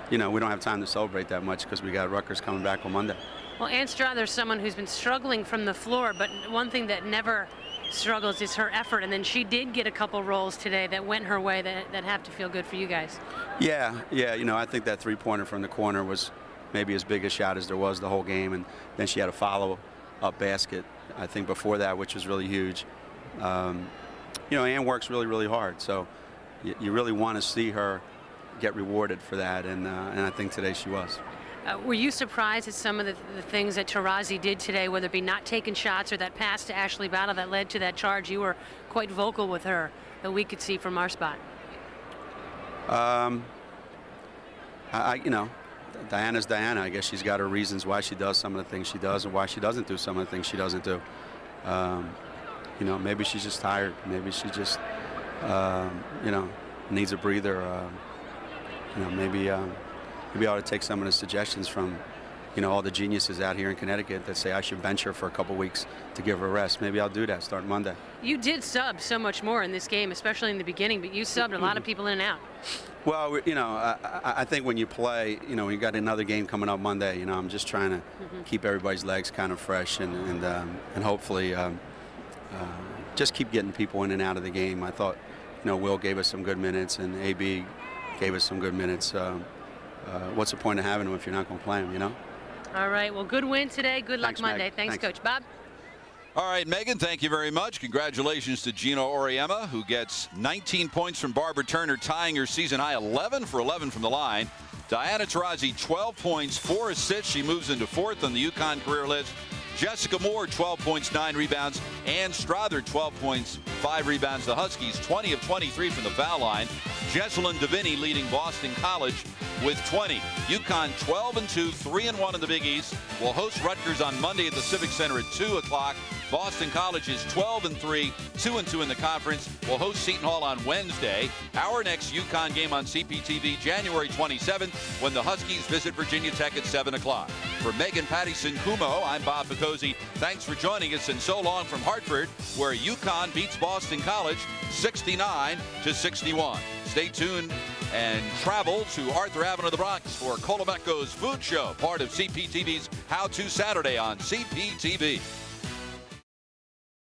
we don't have time to celebrate that much because we got Rutgers coming back on Monday. Well, Ann Strather's someone who's been struggling from the floor, but one thing that never struggles is her effort. And then she did get a couple rolls today that went her way that have to feel good for you guys. Yeah. I think that 3-pointer from the corner was maybe as big a shot as there was the whole game. And then she had a follow-up basket, I think, before that, which was really huge. Ann works really, really hard. So you really want to see her get rewarded for that. And I think today she was. Were you surprised at some of the things that Taurasi did today, whether it be not taking shots or that pass to Ashley Battle that led to that charge? You were quite vocal with her that we could see from our spot. Diana's Diana. I guess she's got her reasons why she does some of the things she does and why she doesn't do some of the things she doesn't do. Maybe she's just tired. Maybe she just, needs a breather. Maybe I ought to take some of the suggestions from, all the geniuses out here in Connecticut that say I should bench her for a couple weeks to give her a rest. Maybe I'll do that starting Monday. You did sub so much more in this game, especially in the beginning, but you subbed a lot of people in and out. Well, I think when you play, you got another game coming up Monday. I'm just trying to keep everybody's legs kind of fresh and hopefully just keep getting people in and out of the game. I thought, Will gave us some good minutes and AB gave us some good minutes. What's the point of having them if you're not going to play them, All right. Well, good win today. Good luck Monday. Meg. Thanks, Coach. Bob? All right, Megan, thank you very much. Congratulations to Gino Auriemma, who gets 19 points from Barbara Turner, tying her season high 11 for 11 from the line. Diana Taurasi, 12 points, 4 assists. She moves into 4th on the UConn career list. Jessica Moore, 12 points, 9 rebounds. Ann Strather, 12 points, 5 rebounds. The Huskies, 20 of 23 from the foul line. Jesselyn Deviney leading Boston College with 20. UConn 12-2, 3-1 in the Big East. Will host Rutgers on Monday at the Civic Center at 2 o'clock. Boston College is 12-3, 2-2 in the conference. We'll host Seton Hall on Wednesday. Our next UConn game on CPTV, January 27th, when the Huskies visit Virginia Tech at 7 o'clock. For Megan Pattison Kumo, I'm Bob Picozzi. Thanks for joining us, and so long from Hartford, where UConn beats Boston College 69-61. Stay tuned and travel to Arthur Avenue, the Bronx, for Colomeco's Food Show, part of CPTV's How To Saturday on CPTV.